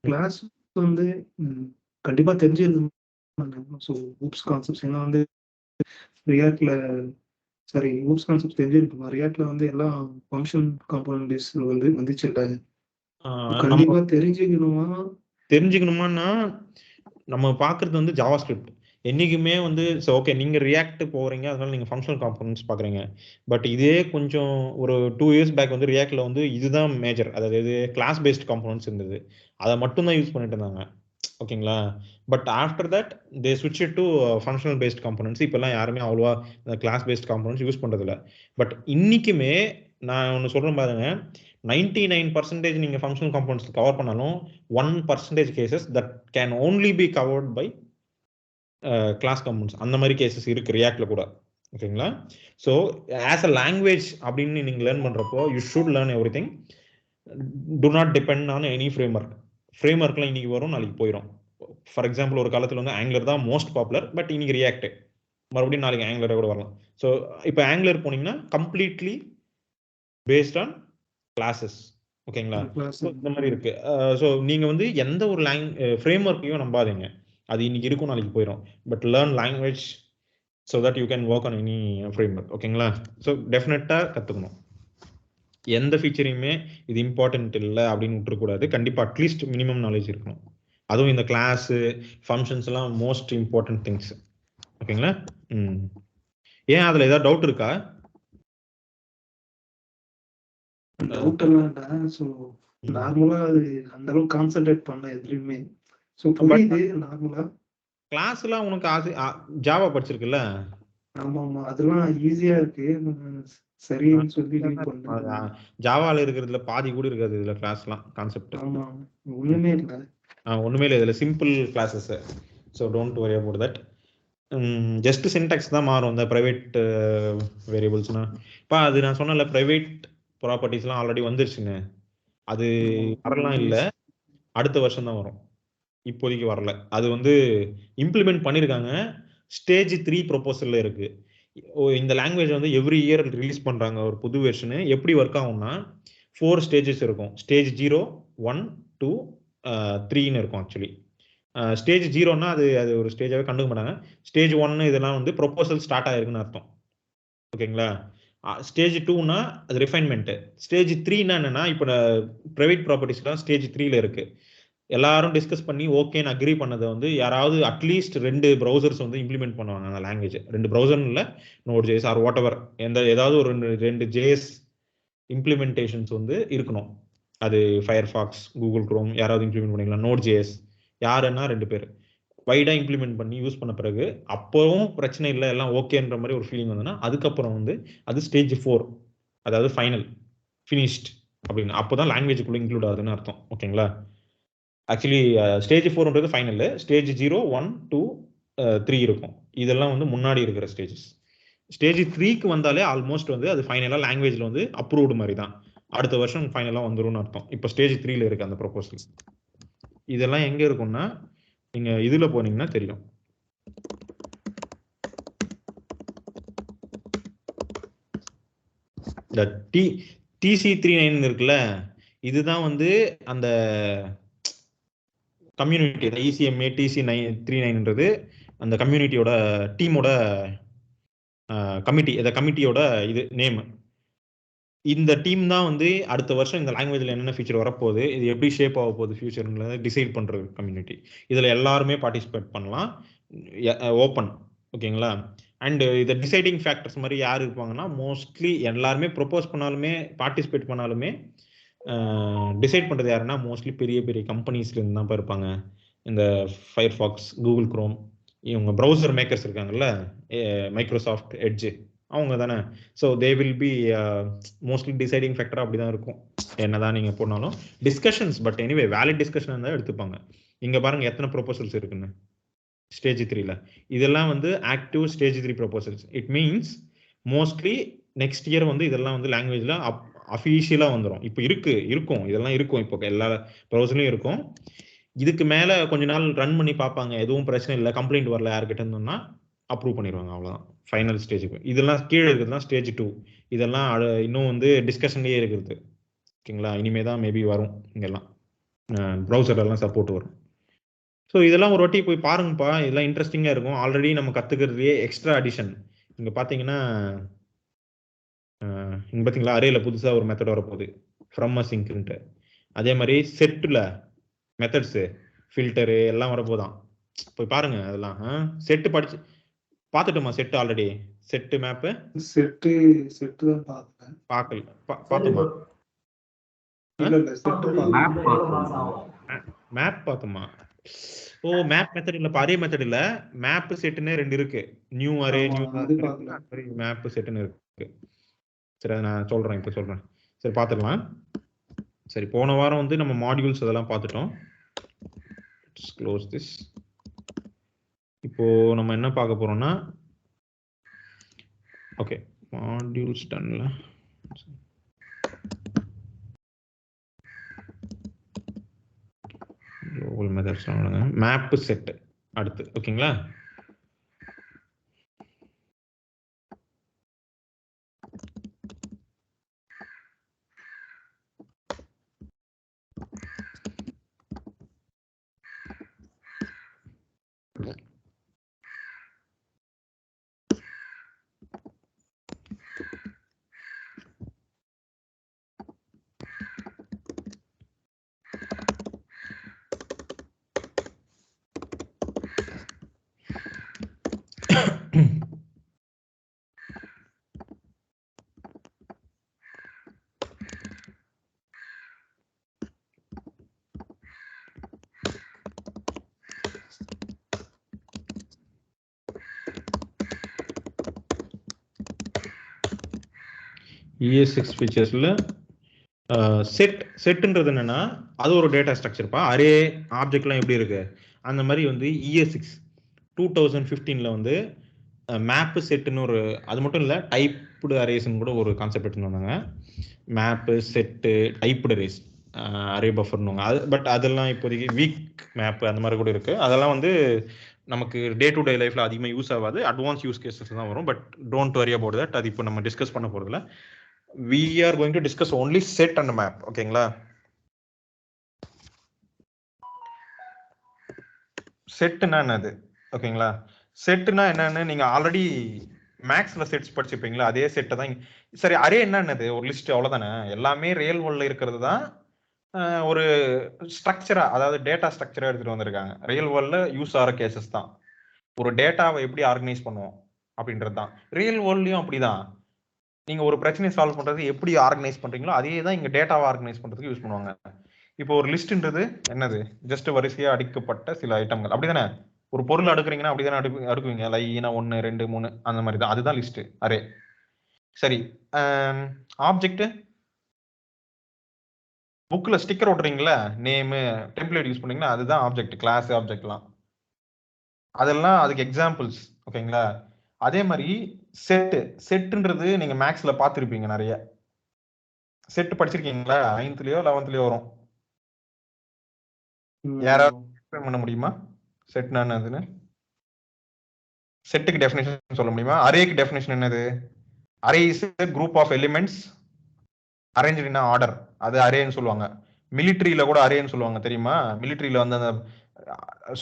Class வந்து கண்டிப்பா தெரிஞ்சிருக்கும். ஸோ ஹூப்ஸ் கான்செப்ட்ஸ் ஏன்னா வந்து ரியாக்ட்ல ஹூப்ஸ் கான்செப்ட் தெரிஞ்சிருக்குமா? ரியாக்ட்ல வந்து எல்லாம் ஃபங்க்ஷன் காம்போனன்ட் பேஸ் வந்து வந்துச்சு இல்ல. நம்ம கண்டிப்பா தெரிஞ்சுக்கணுமா? தெரிஞ்சுக்கணுமான்னா நம்ம பார்க்கறது வந்து ஜாவா ஸ்கிரிப்ட். என்னைக்குமே வந்து ஓகே நீங்க ரியாக்ட் போறீங்க, அதனால நீங்க ஃபங்க்ஷனல் காம்போனன்ட்ஸ் பார்க்குறீங்க. பட் இதே கொஞ்சம் ஒரு 2 இயர்ஸ் பேக் வந்து ரியாக்ட்ல வந்து இதுதான் மேஜர், அதாவது கிளாஸ் பேஸ்ட் காம்போனன்ட்ஸ் இருந்தது. அதை மட்டும் தான் யூஸ் பண்ணிட்டு இருந்தாங்க. ஓகேங்களா? பட் ஆஃப்டர் தட் தே ஸ்விட்ச் டு ஃபங்க்ஷனல் பேஸ்ட் காம்போனன்ட்ஸ். இப்போல்லாம் யாருமே அவ்வளோவா கிளாஸ் பேஸ்ட் காம்போனன்ட்ஸ் யூஸ் பண்ணுறதில்ல. பட் இன்னைக்குமே நான் ஒன்று சொல்கிறேன் பாருங்க, 99% நீங்கள் ஃபங்க்ஷனல் காம்போனன்ட்ஸ் கவர் பண்ணாலும் 1% cases that can only be covered by class components. அந்த மாதிரி கேசஸ் இருக்கு ரியாக்ட்ல கூட. ஓகேங்களா? ஸோ ஆஸ் அ லாங்குவேஜ் அப்படின்னு நீங்கள் லேர்ன் பண்ணுறப்போ you should learn everything. Do not depend on any framework. ஃப்ரேம்ஒர்க்லாம் இன்னைக்கு வரும், நாளைக்கு போயிடும். ஃபார் எக்ஸாம்பிள் ஒரு காலத்தில் வந்து ஆங்குலர் தான் மோஸ்ட் பாப்புலர், பட் இன்னைக்கு ரியாக்ட், மறுபடியும் நாளைக்கு ஆங்குலரை கூட வரலாம். ஸோ இப்போ ஆங்குலர் போனீங்கன்னா கம்ப்ளீட்லி பேஸ்ட் ஆன் கிளாஸஸ். ஓகேங்களா? இந்த மாதிரி இருக்கு. ஸோ நீங்க வந்து எந்த ஒரு ஃப்ரேம்ஒர்க்கையும் நம்பாதீங்க, அது இன்னைக்கு இருக்கும் நாளைக்கு போயிடும். But learn language so that you can work on any framework. ஓகேங்களா? ஸோ டெஃபினட்டாக கற்றுக்கணும். எந்த ஃபீச்சரையுமே இது இம்பார்ட்டன்ட் இல்லை அப்படின்னு விட்டுறக்கூடாது. கண்டிப்பாக அட்லீஸ்ட் மினிமம் நாலேஜ் இருக்கணும். அதுவும் இந்த கிளாஸு ஃபங்க்ஷன்ஸ் எல்லாம் மோஸ்ட் இம்பார்ட்டன்ட் திங்ஸ். ஓகேங்களா? ஏன் அதில் ஏதாவது டவுட் இருக்கா? டவுட் எல்லாம் இல்லை. ஸோ நார்மலாக அது அந்த அளவுக்கு கான்சென்ட்ரேட் பண்ண எதுலையுமே. ஸோ புரியுது நார்மலாக. கிளாஸ்லாம் உனக்கு ஜாவா படிச்சிருக்குல்ல? ஆமா ஆமா, அதெல்லாம் ஈஸியா இருக்கு. சரின்னு சொல்லி ஜாவால இருக்கிறதுல பாதி கூட இருக்காது இதுல கிளாஸ்லாம் கான்செப்ட். ஆமா, ஒண்ணுமே இல்லை. ஒண்ணுமே இல்லை இதுல, simple classes. So don't worry about that. Just syntax தான் மாறும் இந்த ப்ரைவேட் வேரியபிள்ஸ்னா. இப்போ அது நான் சொன்னல ப்ரைவேட் ப்ராப்பர்ட்டிஸ்லாம் ஆல்ரெடி வந்துருச்சுங்க. அது வரலாம் இல்லை, அடுத்த வருஷம் தான் வரும், இப்போதைக்கு வரல. அது வந்து இம்ப்ளிமெண்ட் பண்ணியிருக்காங்க, ஸ்டேஜ் 3 ப்ரொபோசல்ல இருக்கு. இந்த லாங்குவேஜ் வந்து எவ்ரி இயர் ரிலீஸ் பண்றாங்க ஒரு புது வெர்ஷனு. எப்படி ஒர்க் ஆகும்னா 4 ஸ்டேஜஸ் இருக்கும். ஸ்டேஜ் 0, 1, 2, 3ன்னு இருக்கும். ஆக்சுவலி ஸ்டேஜ் 0னா அது ஒரு ஸ்டேஜாவே கண்டுக்க மாட்டாங்க. ஸ்டேஜ் 1 இதெல்லாம் வந்து ப்ரொபோசல் ஸ்டார்ட் ஆயிருக்குன்னு அர்த்தம். ஓகேங்களா? ஸ்டேஜ் 2னா அது ரிஃபைன்மெண்ட். ஸ்டேஜ் 3னா என்னன்னா, இப்போ பிரைவேட் ப்ராப்பர்ட்டிஸ்லாம் ஸ்டேஜ் 3ல இருக்கு. எல்லாரும் டிஸ்கஸ் பண்ணி ஓகேன்னு அக்ரி பண்ணதை வந்து யாராவது அட்லீஸ்ட் 2 ப்ரௌசர்ஸ் வந்து இம்ப்ளிமெண்ட் பண்ணுவாங்க அந்த லாங்குவேஜ். 2 ப்ரௌசர் இல்லை, Node.js ஆர் வாட் எவர், ஏதாவது ஒரு 2 JS இம்ப்ளிமெண்டேஷன்ஸ் வந்து இருக்கணும். அது ஃபயர்ஃபாக்ஸ், கூகுள் குரோம் யாராவது இம்ப்ளிமெண்ட் பண்ணிக்கலாம். Node.js யாருன்னா 2 பேர் வைடா இம்ப்ளிமெண்ட் பண்ணி யூஸ் பண்ண பிறகு அப்பவும் பிரச்சனை இல்லை, எல்லாம் ஓகேன்ற மாதிரி ஒரு ஃபீலிங் வந்ததுன்னா அதுக்கப்புறம் வந்து அது ஸ்டேஜ் 4, அதாவது ஃபைனல் ஃபினிஷ்ட் அப்படின்னு. அப்போதான் லாங்குவேஜுக்குள்ள இன்க்ளூட் ஆகுதுன்னு அர்த்தம். ஓகேங்களா? ஆக்சுவலி ஸ்டேஜ் 4ன்றது ஃபைனல். ஸ்டேஜ் 0, 1, 2, 3 இருக்கும். இதெல்லாம் வந்து முன்னாடி இருக்கிற ஸ்டேஜஸ். ஸ்டேஜ் 3க்கு வந்தாலே ஆல்மோஸ்ட் வந்து அது ஃபைனலாக லாங்குவேஜில் வந்து அப்ரூவ்டு மாதிரி தான், அடுத்த வருஷம் ஃபைனலாக வந்துரும்னு அர்த்தம். இப்போ ஸ்டேஜ் 3ல இருக்கு அந்த ப்ரொபோசல். இதெல்லாம் எங்கே இருக்கும்னா நீங்கள் இதில் போனீங்கன்னா தெரியும். இந்த TC39 இருக்குல்ல, இதுதான் வந்து அந்த கம்யூனிட்டி. ECMA TC39ன்றது அந்த கம்யூனிட்டியோட டீமோட கமிட்டி. இந்த கமிட்டியோட இது நேம். இந்த டீம் தான் வந்து அடுத்த வருஷம் இந்த லாங்குவேஜில் என்னென்ன ஃபீச்சர் வரப்போகுது, இது எப்படி ஷேப் ஆக போகுது ஃபியூச்சர்ன்றதை டிசைட் பண்ணுறது கம்யூனிட்டி. இதில் எல்லாருமே பார்ட்டிசிபேட் பண்ணலாம், ஓப்பன். ஓகேங்களா? அண்டு இதை டிசைடிங் ஃபேக்டர்ஸ் மாதிரி யார் இருப்பாங்கன்னா, மோஸ்ட்லி எல்லாருமே ப்ரொப்போஸ் பண்ணாலுமே பார்ட்டிசிபேட் பண்ணாலுமே டிசைட் பண்ணுறது யாருன்னா மோஸ்ட்லி பெரிய பெரிய கம்பெனிஸ்லேருந்து தான் இருப்பாங்க. இந்த ஃபயர்ஃபாக்ஸ், கூகுள் குரோம், இவங்க ப்ரௌசர் மேக்கர்ஸ் இருக்காங்கல்ல, மைக்ரோசாஃப்ட் எட்ஜ், அவங்க தானே. So they will be mostly deciding ஃபேக்டராக அப்படி தான் இருக்கும். என்னதான் நீங்கள் போனாலும் discussions, but anyway valid discussion இருந்தால் எடுத்துப்பாங்க. இங்கே பாருங்கள் எத்தனை ப்ரொபோசல்ஸ் இருக்குன்னு ஸ்டேஜ் 3ல. இதெல்லாம் வந்து active stage 3 proposals. It means mostly next year வந்து இதெல்லாம் வந்து லாங்குவேஜில் அஃபீஷியலாக வந்துடும். இப்போ இருக்கும் இதெல்லாம் இருக்கும், இப்போ எல்லா ப்ரௌசர்லையும் இருக்கும். இதுக்கு மேலே கொஞ்ச நாள் ரன் பண்ணி பார்ப்பாங்க, எதுவும் பிரச்சனை இல்லை, கம்ப்ளைண்ட் வரல யார்கிட்ட இருந்தோம்னா அப்ரூவ் பண்ணிடுவாங்க, அவ்வளோதான் ஃபைனல் ஸ்டேஜுக்கு. இதெல்லாம் கீழே இருக்கிறது தான் ஸ்டேஜ் 2. இதெல்லாம் இன்னும் வந்து டிஸ்கஷன்லேயே இருக்கிறது. ஓகேங்களா? இனிமே தான் மேபி வரும் இங்கெல்லாம். ப்ரௌசர்லாம் சப்போர்ட் வரும். ஸோ இதெல்லாம் ஒரு வாட்டி போய் பாருங்கப்பா, இதெல்லாம் இன்ட்ரெஸ்டிங்காக இருக்கும். ஆல்ரெடி நம்ம கற்றுக்கிறதுலேயே எக்ஸ்ட்ரா அடிஷன் இங்கே பார்த்தீங்கன்னா, இங்கே பார்த்தீங்களா அரேல புதுசாக ஒரு மெத்தட் வரப்போகுது, ஃப்ரம் அ சிங்க்ன்ட்டு. அதே மாதிரி செட்டில் மெத்தட்ஸு ஃபில்டரு எல்லாம் வரப்போதான். போய் பாருங்க அதெல்லாம். செட்டு படிச்சு பார்த்துட்டோமா? Set already set map set set தான் பார்த்தேன். பார்க்கல பார்த்துமா? இல்ல இல்ல செட்டு மேப் பார்த்தோமா? ஓ மேப் மெத்தட் இல்ல, அரே மெத்தட் இல்ல, மேப் செட்னு ரெண்டு இருக்கு. நியூ அரே நியூ மேப் செட்னு இருக்கு. சரி அதை நான் சொல்றேன், இப்போ சொல்றேன். சரி பார்த்துக்கலாம். சரி போன வாரம் வந்து நம்ம மாடியூல்ஸ் அதெல்லாம் பார்த்துட்டோம். Close this. இப்போ நம்ம என்ன பார்க்க போறோம்னா, ஓகே மாடியூல்ஸ் டன்ல குளோபல் மெத்தட்ஸ் மேப் செட் அடுத்து. ஓகேங்களா? ES6 ஃபீச்சர்ஸ்ல செட்ன்றது என்னன்னா, அது ஒரு டேட்டா ஸ்ட்ரக்சர்ப்பா. அரே ஆப்ஜெக்ட்லாம் எப்படி இருக்கு அந்த மாதிரி வந்து ES6 2015ல வந்து மேப் செட்டுன்னு ஒரு, அது மட்டும் இல்லை டைப்டு அரேஸ்ன்னு கூட ஒரு கான்செப்ட் எடுத்துன்னு வந்தாங்க. Map set typed arrays array பஃபர்னுவாங்க. அது பட் அதெல்லாம் இப்போதைக்கு வீக் மேப் அந்த மாதிரி கூட இருக்கு. அதெல்லாம் வந்து நமக்கு டே டு டே லைஃப்ல அதிகமாக யூஸ் ஆகாது, அட்வான்ஸ் யூஸ் கேசஸ் தான் வரும். But don't worry about that, அது இப்போ நம்ம டிஸ்கஸ் பண்ண போறதில்ல. we are going to discuss only set and map. ஓகேங்களா? செட்னா என்னது? ஓகேங்களா? செட்னா என்னன்னு நீங்க ஆல்ரெடி மேக்ஸ்ல செட்ஸ் படிச்சிருப்பீங்களா? அதே செட்டை தான். சரி அரே என்னது? ஒரு லிஸ்ட், அவ்வளவுதானே. எல்லாமே ரியல் வேர்ல்ட்ல இருக்கிறது தான் ஒரு ஸ்ட்ரக்சரா, அதாவது டேட்டா ஸ்ட்ரக்சரா எடுத்துட்டு வந்திருக்காங்க. ரியல் வேர்ல்ட்ல யூஸ் ஆகிற கேசஸ் தான். ஒரு டேட்டாவை எப்படி ஆர்கனைஸ் பண்ணுவோம் அப்படின்றது தான். ரியல் வேர்ல்ட்லயும் அப்படிதான். நீங்க ஒரு பிரச்சனையை சால்வ் பண்றது எப்படி ஆர்கனைஸ் பண்றீங்களோ அதே தான் இங்க டேட்டாவை ஆர்கனைஸ் பண்றதுக்கு யூஸ் பண்ணுவாங்க. இப்போ ஒரு லிஸ்ட்ன்றது என்னது? ஜஸ்ட் வரிசையா அடுக்கப்பட்ட சில ஐட்டங்கள், அப்படிதானே? ஒரு பொருள் அடுக்குறீங்கன்னா அப்படிதானே அடுக்குவீங்க, லைனா 1 2 3 அந்த மாதிரி தான். அதுதான் லிஸ்ட், அரே. சரி, ஆப்ஜெக்ட் புக்ல ஸ்டிக்கர் ஓட்டுறீங்களா, நேம் டெம்ப்ளேட் யூஸ் பண்ணீங்கன்னா அதுதான் ஆப்ஜெக்ட். கிளாஸ் ஆப்ஜெக்ட்லாம் அதெல்லாம் அதுக்கு எக்ஸாம்பிள்ஸ். ஓகேங்களா? அதே மாதிரி செட்ன்றது நீங்க மேக்ஸ்ல பார்த்துருப்பீங்க நிறைய. செட் படிச்சிருக்கீங்களா? 9th-லயோ 11th-லயோ வரும். யாராவது எக்ஸ்பிளைன் பண்ண முடியுமா செட்னா என்னதுன்னு? செட்டுக்கு டெஃபினிஷன் சொல்ல முடியுமா? அரேக்கு டெஃபினிஷன் என்னது? Array is a group of elements arranged in order. அது அரேன்னு சொல்லுவாங்க. மிலிட்டரியில கூட அரேன்னு சொல்லுவாங்க, தெரியுமா? மிலிட்டரியில வந்து அந்த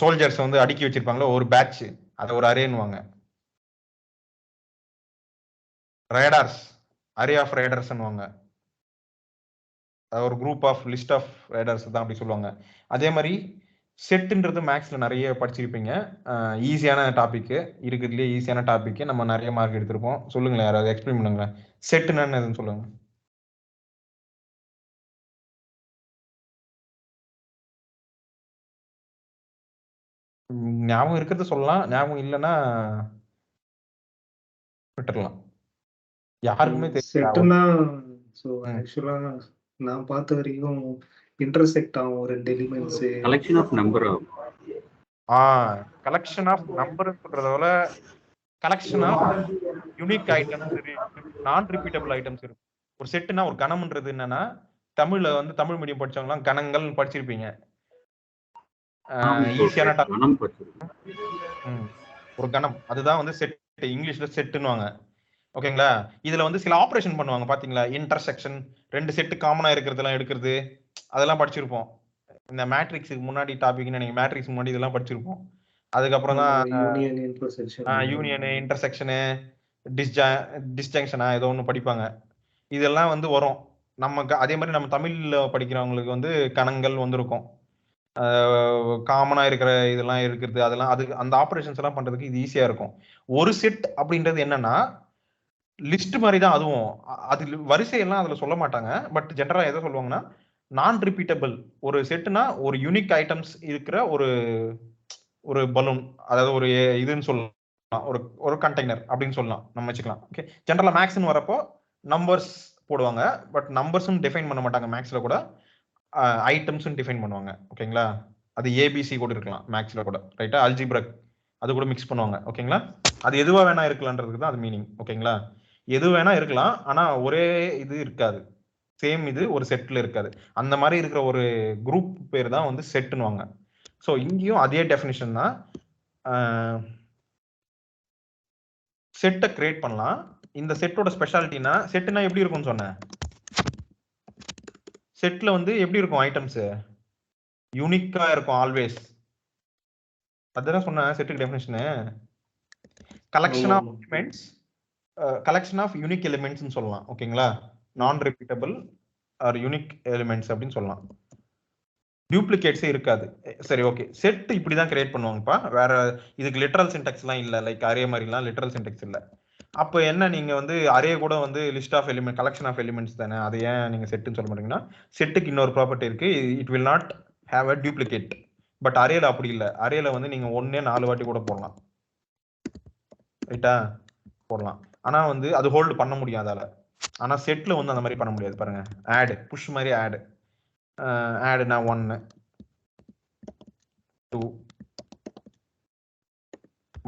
சோல்ஜர்ஸ் வந்து அடுக்கி வச்சிருப்பாங்களா ஒரு பேட்ச், அதை ஒரு அரேன்னுவாங்க. ரேடார்ஸ் அரே ஆஃப் ரேடர்ஸ்னுவாங்க. ஒரு group of list of radars தான் அப்படி சொல்லுவாங்க. அதே மாதிரி செட்டுன்றது மேக்ஸ்ல நிறைய படிச்சிருப்பீங்க. ஈஸியான டாபிக், இருக்கிறதுலேயே ஈஸியான டாபிக். நம்ம நிறைய மார்க் எடுத்திருப்போம். சொல்லுங்களேன், யாராவது எக்ஸ்பிளைன் பண்ணுங்களேன். செட்டுன்னா என்னதுன்னு சொல்லுங்க. ஞாபகம் இருக்கிறத சொல்லலாம், ஞாபகம் இல்லைன்னா விட்டுறலாம். யாருக்குமே செட்டுனா ஸோ ஆக்சுவலா நான் பார்த்த வரைக்கும் இன்டர்செக்ட் ஆகும் ரெண்டு elements. Collection of number. Collection of number சொல்றத விட collection of unique items, non repeatable items இருக்கு. ஒரு செட்டுனா ஒரு கணம்ன்றது என்னன்னா, தமிழ்ல வந்து தமிழ் மீடியம் படிச்சவங்கலாம் கணங்கள் படிச்சிருப்பீங்க. ஈஸியான ஒரு கணம், அதுதான் வந்து செட். இங்கிலீஷ்ல செட்டுன்னுவாங்க. ஓகேங்களா? இதுல வந்து சில ஆபரேஷன் பண்ணுவாங்க பாத்தீங்களா, இன்டர்செக்ஷன், ரெண்டு செட்டு காமனா இருக்கிறதெல்லாம் எடுக்கிறது, அதெல்லாம் படிச்சிருப்போம். இந்த மேட்ரிக்ஸுக்கு முன்னாடி டாபிக்னு நீங்க மேட்ரிக்ஸ் முன்னாடி இதெல்லாம் படிச்சிருப்போம். அதுக்கப்புறம் தான் யூனியன் இன்டர்செக்ஷன் யூனியனு, இன்டர்செக்ஷனு, டிஸ்ஜங்ஷனா ஏதோ ஒன்று படிப்பாங்க. இதெல்லாம் வந்து வரும் நமக்கு. அதே மாதிரி நம்ம தமிழ்ல படிக்கிறவங்களுக்கு வந்து கணங்கள் வந்திருக்கும், காமனா இருக்கிற இதெல்லாம் இருக்கிறது, அதெல்லாம் அது அந்த ஆப்ரேஷன்ஸ் எல்லாம் பண்றதுக்கு இது ஈஸியா இருக்கும். ஒரு செட் அப்படின்றது என்னன்னா லிஸ்ட் மாதிரி தான் அதுவும். அது வரிசையெல்லாம் அதுல சொல்ல மாட்டாங்க. பட் ஜென்ரலா எதை சொல்லுவாங்கன்னா நான் ரிப்பீட்டபிள் ஒரு செட்னா ஒரு யூனிக் ஐட்டம்ஸ் இருக்கிற ஒரு பலூன், அதாவது ஒரு இதுன்னு சொல்லலாம், ஒரு ஒரு கண்டெய்னர் அப்படின்னு சொல்லலாம், நம்ம வச்சுக்கலாம். ஓகே, ஜென்ரலா மேக்ஸ்னு வரப்போ நம்பர்ஸ் போடுவாங்க. பட் நம்பர்ஸ்னு டிஃபைன் பண்ண மாட்டாங்க மேக்ஸ்ல கூட, ஐட்டம்ஸ் டிஃபைன் பண்ணுவாங்க. ஓகேங்களா, அது ஏபிசி கூட இருக்கலாம் மேக்ஸ்ல கூட, ரைட்டா. அல்ஜிப்ரா அது கூட மிக்ஸ் பண்ணுவாங்க. ஓகேங்களா, அது எதுவா வேணா இருக்கலாம்ன்றதுக்கு தான் அது மீனிங். ஓகேங்களா, எது வேணா இருக்கலாம், ஆனா ஒரே இது இருக்காது, சேம் இது ஒரு செட்ல இருக்காது. அந்த மாதிரி இருக்கிற ஒரு குரூப் பேர் தான் வந்து செட்டுன்னுவாங்க. ஸோ இங்கேயும் அதே டெஃபினிஷன் தான். செட்டை கிரியேட் பண்ணலாம். இந்த செட்டோட ஸ்பெஷாலிட்டினா, செட்டுனா எப்படி இருக்கும்னு சொன்னேன், செட்ல வந்து எப்படி இருக்கும், ஐட்டம்ஸ் யூனிக்கா இருக்கும் ஆல்வேஸ். அதுதான் சொன்னேன் செட்டுக்கு டெஃபினிஷனு. Collection of elements, collection of unique எலிமெண்ட்ஸ்னு சொல்லலாம். ஓகேங்களா, நான் ரிப்பீட்டபிள் ஆர் யூனிக் எலிமெண்ட்ஸ் அப்படின்னு சொல்லலாம். டியூப்ளிகேட்ஸே இருக்காது. சரி, ஓகே, செட் இப்படிதான் கிரியேட் பண்ணுவாங்கப்பா. வேற இதுக்கு லிட்டரல் சின்டாக்ஸ்லாம் இல்லை, லைக் அரே மாதிரிலாம் லிட்டரல் சின்டாக்ஸ் இல்லை. அப்போ என்ன, நீங்க வந்து அரே கூட வந்து list of element, collection of elements தானே, அது ஏன் நீங்க செட்டுன்னு சொல்ல மாட்டீங்கன்னா, செட்டுக்கு இன்னொரு ப்ராப்பர்ட்டி இருக்கு, it will not have a duplicate. But அரேல அப்படி இல்லை. அரேல வந்து நீங்க 4 வாட்டி கூட போடலாம், ரைட்டா, போடலாம். ஆனா வந்து அது ஹோல்டு பண்ண முடியும் அதால. ஆனா செட்ல வந்து அந்த மாதிரி பண்ண முடியாது. பாருங்க, ஆட் புஷ் மாதிரி ஆட், ஆட்னா 1 2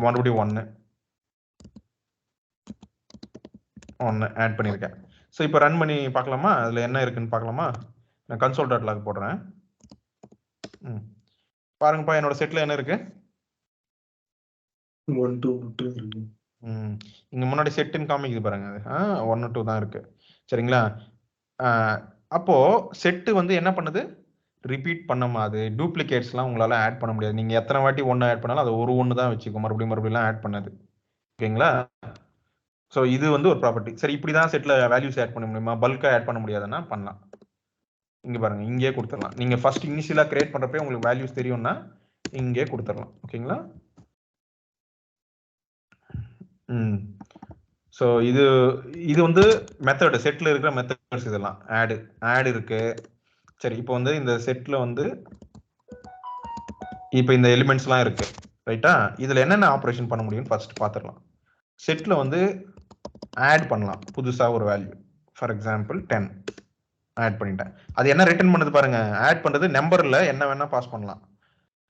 மறுபடியும் 1 ஆட் பண்ணியிருக்கேன். ஸோ இப்போ ரன் பண்ணி பார்க்கலாமா, அதில் என்ன இருக்குன்னு பார்க்கலாமா. நான் கன்சோல் டாட் லாக் போடுறேன். பாருங்கப்பா, என்னோட செட்டில் என்ன இருக்கு, 1 2 மட்டும் இருக்கு. இங்கே முன்னாடி செட்டுன்னு காமிக்குது பாருங்க, அது 1 2 தான் இருக்கு. சரிங்களா, அப்போ செட்டு வந்து என்ன பண்ணுது, ரிப்பீட் பண்ணமா, அது டூப்ளிகேட்ஸ்லாம் உங்களால் ஆட் பண்ண முடியாது. நீங்கள் எத்தனை வாட்டி 1 ஆட் பண்ணாலும் அது ஒரு 1 தான் வச்சுக்கும், மறுபடியும் ஆட் பண்ணது. ஓகேங்களா, ஸோ இது வந்து ஒரு ப்ராப்பர்ட்டி. சரி, இப்படி தான் செட்டில் வேல்யூஸ் ஆட் பண்ண முடியுமா, பல்காக ஆட் பண்ண முடியாதுன்னா பண்ணலாம். இங்கே பாருங்க, இங்கே கொடுத்துடலாம். நீங்கள் ஃபர்ஸ்ட் இனிஷியலாக கிரியேட் பண்ணுறப்ப உங்களுக்கு வேல்யூஸ் தெரியும்னா இங்கே கொடுத்துடலாம். ஓகேங்களா, ஸோ இது வந்து மெத்தட், செட்டில் இருக்கிற மெத்தட்ஸ் இதெல்லாம். ஆட் இருக்கு. சரி, இப்போ வந்து இந்த செட்டில் வந்து இப்போ இந்த எலிமெண்ட்ஸ்லாம் இருக்கு, ரைட்டா. இதில் என்னென்ன ஆப்ரேஷன் பண்ண முடியும்னு ஃபர்ஸ்ட் பார்த்துடலாம். செட்டில் வந்து ஆட் பண்ணலாம் புதுசாக ஒரு வேல்யூ, ஃபார் எக்ஸாம்பிள் 10 ஆட் பண்ணிட்டேன். அது என்ன ரிட்டர்ன் பண்ணுது பாருங்க, ஆட் பண்ணுறது நம்பரில் என்ன வேணா பாஸ் பண்ணலாம்.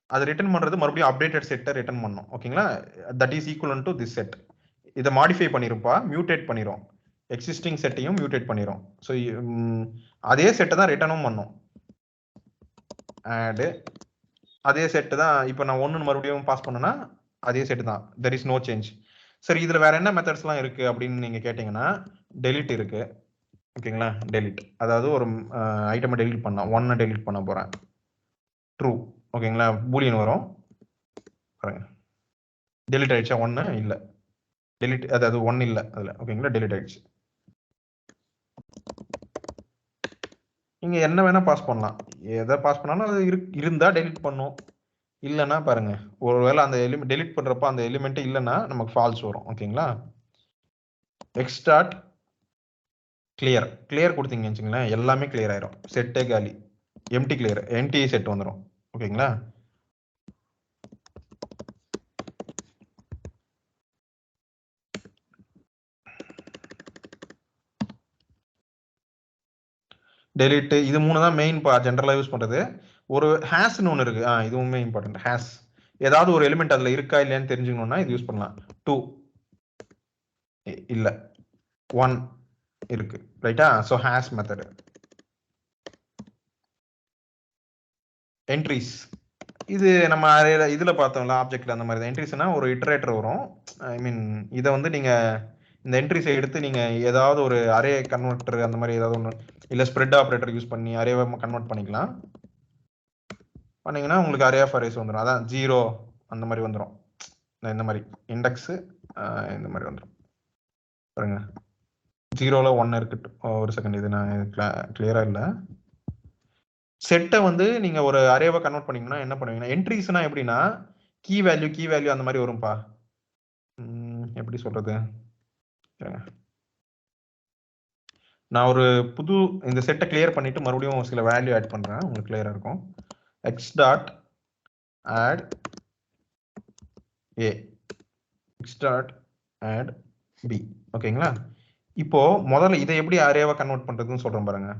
அது ரிட்டர்ன் பண்ணுறது மறுபடியும் அப்டேட்டட் செட்டை ரிட்டர்ன் பண்ணும். ஓகேங்களா, that is equal to this set. இதை மாடிஃபை பண்ணிருப்பா, மியூட்டேட் பண்ணிரும், எக்ஸிஸ்டிங் செட்டையும் மியூட்டேட் பண்ணிரும். ஸோ அதே செட்டை தான் ரிட்டர்னும் பண்ணும். ஆடு அதே செட்டு தான். இப்போ நான் 1 மறுபடியும் பாஸ் பண்ணேன்னா அதே செட்டு தான், தெர் இஸ் நோ சேஞ்ச். சரி, இதில் வேற என்ன மெத்தட்ஸ்லாம் இருக்கு அப்படின்னு நீங்க கேட்டீங்கன்னா, டெலிட் இருக்கு. ஓகேங்களா, டெலிட், அதாவது ஒரு ஐட்டமை டெலிட் பண்ணா 1 டெலிட் பண்ண போறேன், ட்ரூ. ஓகேங்களா, பூலியன் வரும் பாருங்க, டெலிட் ஆயிடுச்சா, 1 இல்லை, டெலிட், அதாவது 1 இல்லை அதில். ஓகேங்களா, டெலிட் ஆயிடுச்சு. நீங்க என்ன வேணா பாஸ் பண்ணலாம், எதை பாஸ் பண்ணாலும் அது இருந்தா டெலிட் பண்ணும், இல்லைன்னா பாருங்க, ஒருவேளை அந்த எலிமெண்ட் டெலிட் பண்றப்ப அந்த எலிமெண்ட் இல்லைன்னா நமக்கு ஃபால்ஸ் வரும். ஓகேங்களா, எக்ஸ்டார்ட் கிளியர் கொடுத்தீங்கன்னு வச்சுங்களேன், எல்லாமே கிளியர் ஆயிரும், செட்டே காலி, எம்டி செட் வந்துடும். ஓகேங்களா, டெலிட், இது 3 தான் மெயின் ஜென்ரலா யூஸ் பண்றது. ஒரு ஹேஷ்னு ஒன்று இருக்கு, இதுவுமே இம்பார்ட்டன்ட். ஹேஷ், ஏதாவது ஒரு எலிமெண்ட் அதுல இருக்கா இல்லையான்னு தெரிஞ்சுக்கணும்னா இது யூஸ் பண்ணலாம். 2 இல்ல, 1 இருக்கு, ரைட்டா. So hash method. என்ட்ரிஸ், இது நம்ம இதுல பார்த்தோம்ல, ஆப்ஜெக்ட்ல அந்த மாதிரி தான். என்ட்ரிஸ்னா ஒரு இட்டரேட்டர் வரும். ஐ மீன், இதை வந்து நீங்க இந்த என்ட்ரிஸை எடுத்து நீங்க ஏதாவது ஒரு அரே கன்வெர்ட்டர் அந்த மாதிரி ஏதாவது ஒன்று, இல்லை ஸ்ப்ரெட் ஆப்ரேட்டர் யூஸ் பண்ணி அரேவை கன்வெர்ட் பண்ணிக்கலாம். பண்ணீங்கன்னா உங்களுக்கு அரே ஆஃப் அரேஸ் வந்துடும். அதான் 0 அந்த மாதிரி வந்துடும். இந்த மாதிரி இண்டெக்ஸு இந்த மாதிரி வந்துடும் பாருங்க. 0ல 1 இருக்கட்டும். ஒரு செகண்ட், இது நான் கிளியரா இல்லை. செட்டை வந்து நீங்க ஒரு அரேவை கன்வெர்ட் பண்ணீங்கன்னா என்ன பண்ணுவீங்கன்னா, என்ட்ரிஸ்னா எப்படின்னா கீ வேல்யூ அந்த மாதிரி வரும்பா. எப்படி சொல்றது, நான் ஒரு புது இந்த செட்டை கிளியர் பண்ணிட்டு மறுபடியும் சில வேல்யூ ஆட் பண்றேன், உங்களுக்கு கிளியரா இருக்கும். எக்ஸ் டாட் ஆட் ஏ, எக்ஸ் டாட் ஆட் பி. ஓகேங்களா? இப்போ முதல்ல இதை எப்படி அரேவா கன்வெர்ட் பண்றதுன்னு சொல்றேன் பாருங்க.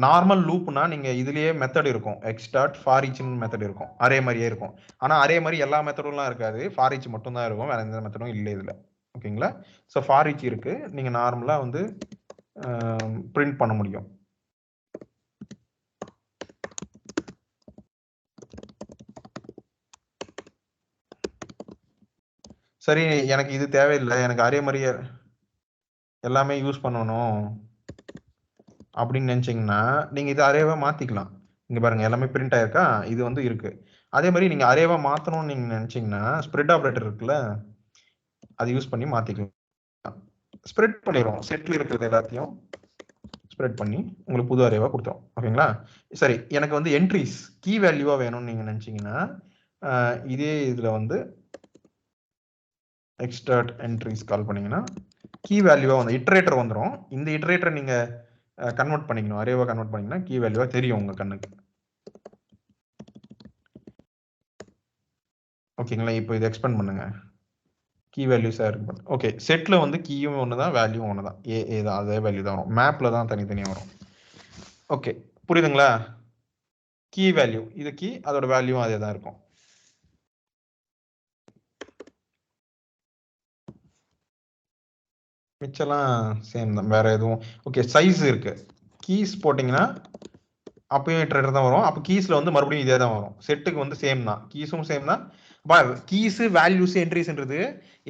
நார்மல் லூப்னா நீங்க இதுலயே மெத்தட் இருக்கும், எக்ஸ் டாட் ஃபார் ஈச்னு மெத்தட் இருக்கும், அரே மாதிரியே இருக்கும். ஆனா அரே மாதிரி எல்லா மெத்தடும்லாம் இருக்காது, ஃபார் ஈச் மட்டும் தான் இருக்கும், வேற எந்த மெத்தடும் இல்லை இதுல. ஓகேங்களா? ஸோ ஃபார் ஈச் இருக்கு, நீங்க நார்மலா வந்து பிரிண்ட் பண்ண முடியும். சரி, எனக்கு இது தேவையில்லை, எனக்கு அரே மாதிரியே எல்லாமே யூஸ் பண்ணணும் அப்படின்னு நினைச்சீங்கன்னா நீங்க இது அரேவா மாத்திக்கலாம். இங்க பாருங்க, எல்லாமே பிரிண்ட் ஆயிருக்கா, இது வந்து இருக்கு. அதே மாதிரி நீங்க அரேவா மாத்தணும்னு நீங்க நினைச்சீங்கன்னா ஸ்ப்ரெட் ஆபரேட்டர் இருக்குல்ல, அது யூஸ் பண்ணி மாத்திக்கலாம். ஸ்ப்ரெட் பண்ணிடுவோம், செட்ல இருக்கிறது எல்லாத்தையும் ஸ்ப்ரெட் பண்ணி உங்களுக்கு புது அரேவா கொடுத்துரும். ஓகேங்களா? சரி, எனக்கு வந்து என்ட்ரிஸ் கீ வேல்யூவா வேணும்னு நீங்க நினைச்சீங்கன்னா இதே இதுல வந்து எக்ஸ்டார்ட் என்ட்ரிஸ் கால் பண்ணீங்கன்னா கீ வேல்யூவா வந்து இட்டரேட்டர் வந்துடும். இந்த இட்டரேட்டர் நீங்க கன்வெர்ட் பண்ணிக்கணும், அரேவா கன்வெர்ட் பண்ணீங்கன்னா கீ வேல்யூவா தெரியும் உங்க கண்ணுக்கு. ஓகேங்களா? இப்போ இதை எக்ஸ்பெண்ட் பண்ணுங்க, கீ வேல்யூஸாக இருக்கு. ஓகே, செட்டில் வந்து கீயும் ஒன்று தான், வேல்யூவும் ஒன்று தான், ஏ தான், அதே வேல்யூ தான் வரும். மேப்பில் தான் தனித்தனியாக வரும். ஓகே, புரியுதுங்களா? கீ வேல்யூ இது கீ, அதோட வேல்யூவும் அதே தான் இருக்கும். மிச்சம்லாம் சேம் தான், வேற எதுவும். ஓகே, சைஸ் இருக்கு, கீஸ் போட்டிங்கன்னா அப்பயும் இட்டரேட்டர் தான் வரும். அப்போ கீஸில் வந்து மறுபடியும் இதே தான் வரும். செட்டுக்கு வந்து சேம் தான், கீஸும் சேம் தான். பா கீஸு வேல்யூஸ் என்ட்ரிஸ்ன்றது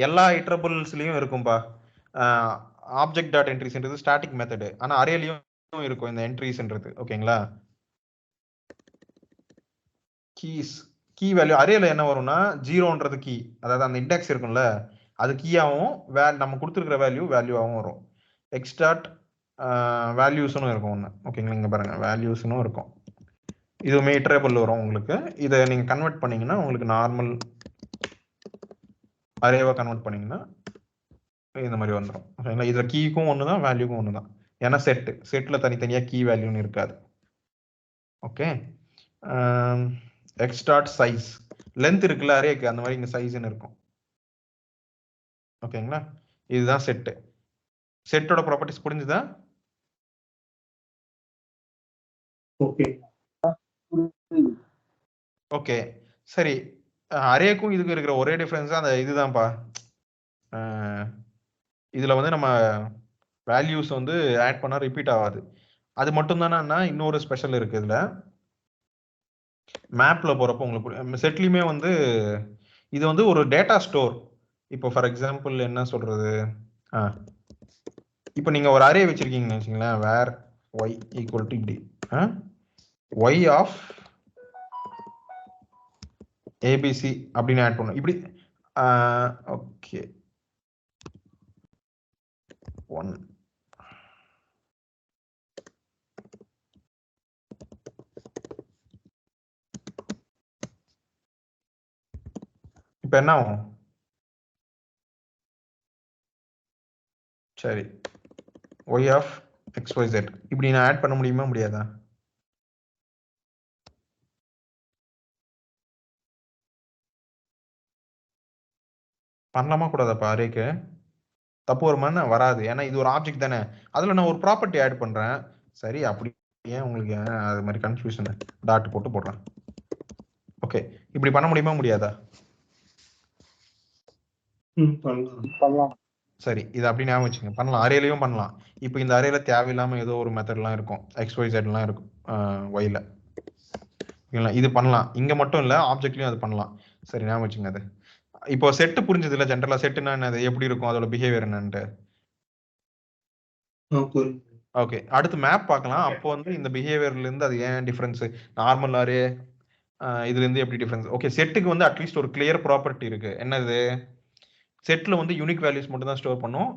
எல்லா இட்டரபிள்ஸ்லையும் இருக்கும்பா. ஆப்ஜெக்ட் டாட் என்ட்ரிஸ்ன்றது ஸ்டாட்டிக் மெத்தடு, ஆனால் அரேலையும் இருக்கும் இந்த என்ட்ரிஸ்ன்றது. ஓகேங்களா? கீஸ் கீ வேல்யூ அரேல என்ன வரும்னா 0ன்றது கீ, அதாவது அந்த இண்டெக்ஸ் இருக்கும்ல அது கீயாகவும் நம்ம கொடுத்துருக்கிற வேல்யூவாகவும் வரும். எக்ஸ்டார்ட் வேல்யூஸ்னு இருக்கும் ஒன்று. ஓகேங்களா? இங்கே பாருங்க, வேல்யூஸ்னும் இருக்கும், இதுவுமே இட்டரபிள் வரும் உங்களுக்கு. இதை நீங்கள் கன்வெர்ட் பண்ணீங்கன்னா உங்களுக்கு நார்மல் அரேவா கன்வெர்ட் பண்ணீங்கன்னா இந்த மாதிரி வந்துடும். ஓகேங்களா? இதில் கீக்கும் ஒன்று தான், வேல்யூக்கும் ஒன்று தான். ஏன்னா செட்டில் தனித்தனியாக கீ வேல்யூன்னு இருக்காது. ஓகே, எக்ஸ்டார்ட் சைஸ் லென்த் இருக்குல்ல அரேக்கு, அந்த மாதிரி இங்கே சைஸ்ன்னு இருக்கும். ஓகேங்களா? இதுதான் செட்டு. செட்டோட ப்ராப்பர்ட்டிஸ் புரிஞ்சுதா? ஓகே ஓகே, சரி. அரேக்கும் இதுக்கு இருக்கிற ஒரே டிஃபரன்ஸ் அந்த இதுதான்ப்பா. இதுல வந்து நம்ம வேல்யூஸ் வந்து ஆட் பண்ணா ரிப்பீட் ஆகாது. அது மட்டும் தானே இன்னொரு ஸ்பெஷல் இருக்கு இதுல. மேப்ல போறப்போ உங்களுக்கு செட்லயுமே வந்து இது வந்து ஒரு டேட்டா ஸ்டோர். இப்போ ஃபார் எக்ஸாம்பிள் என்ன சொல்றது, இப்போ நீங்க ஒரு அரே வச்சிருக்கீங்கன்னு வச்சுங்களேன், வேர் ஒய் ஈக்குவல் டு இப்படி ஒய் ஆஃப் ஏபிசி அப்படின்னு ஆட் பண்ணும் இப்படி. ஓகே, 1 இப்போ என்ன ஆகும்? சரி, ஒய் ஆஃப் எக்ஸ்ஒய்செட் இப்படி நான் ஆட் பண்ண முடியுமா முடியாதா? பண்ணலாமா கூடாதாப்பா? அரேக்கு தப்பு வருமானா? வராது, ஏன்னா இது ஒரு ஆப்ஜெக்ட் தானே, அதுல நான் ஒரு ப்ராப்பர்ட்டி ஆட் பண்றேன். சரி, அப்படி ஏன் உங்களுக்கு அது மாதிரி கன்ஃபியூஷன், டாட் போட்டு போடுறேன். ஓகே, இப்படி பண்ண முடியுமா முடியாதா? பண்ணலாம். சரி, இது அப்படி ஞாபகம் வச்சுங்க, பண்ணலாம், அரேலையும் பண்ணலாம். இப்போ இந்த அரேல தேவையில்லாம ஏதோ ஒரு மெத்தட்லாம் இருக்கும், XYZலாம் இருக்கும் ஒய்ல. ஓகேங்களா? இது பண்ணலாம், இங்க மட்டும் இல்ல ஆப்ஜெக்ட்லயும் அது பண்ணலாம். சரி, ஞாபகம் வச்சுங்க. அது இப்போ செட்டு புரிஞ்சது இல்ல, ஜென்ரலா செட்டுனா என்னது, எப்படி இருக்கும், அதோட பிஹேவியர் என்னன்ட்டு. ஓகே, அடுத்து மேப் பார்க்கலாம். அப்போ வந்து இந்த பிஹேவியர்ல இருந்து அது ஏன் டிஃபரன்ஸ், நார்மல் அரே இதுல இருந்து எப்படி டிஃபரன்ஸ்? ஓகே, செட்டுக்கு வந்து அட்லீஸ்ட் ஒரு கிளியர் ப்ராப்பர்ட்டி இருக்கு. என்னது, செட்ல வந்து யூனிக் வேல்யூஸ் மட்டும் தான் ஸ்டோர் பண்ணும்.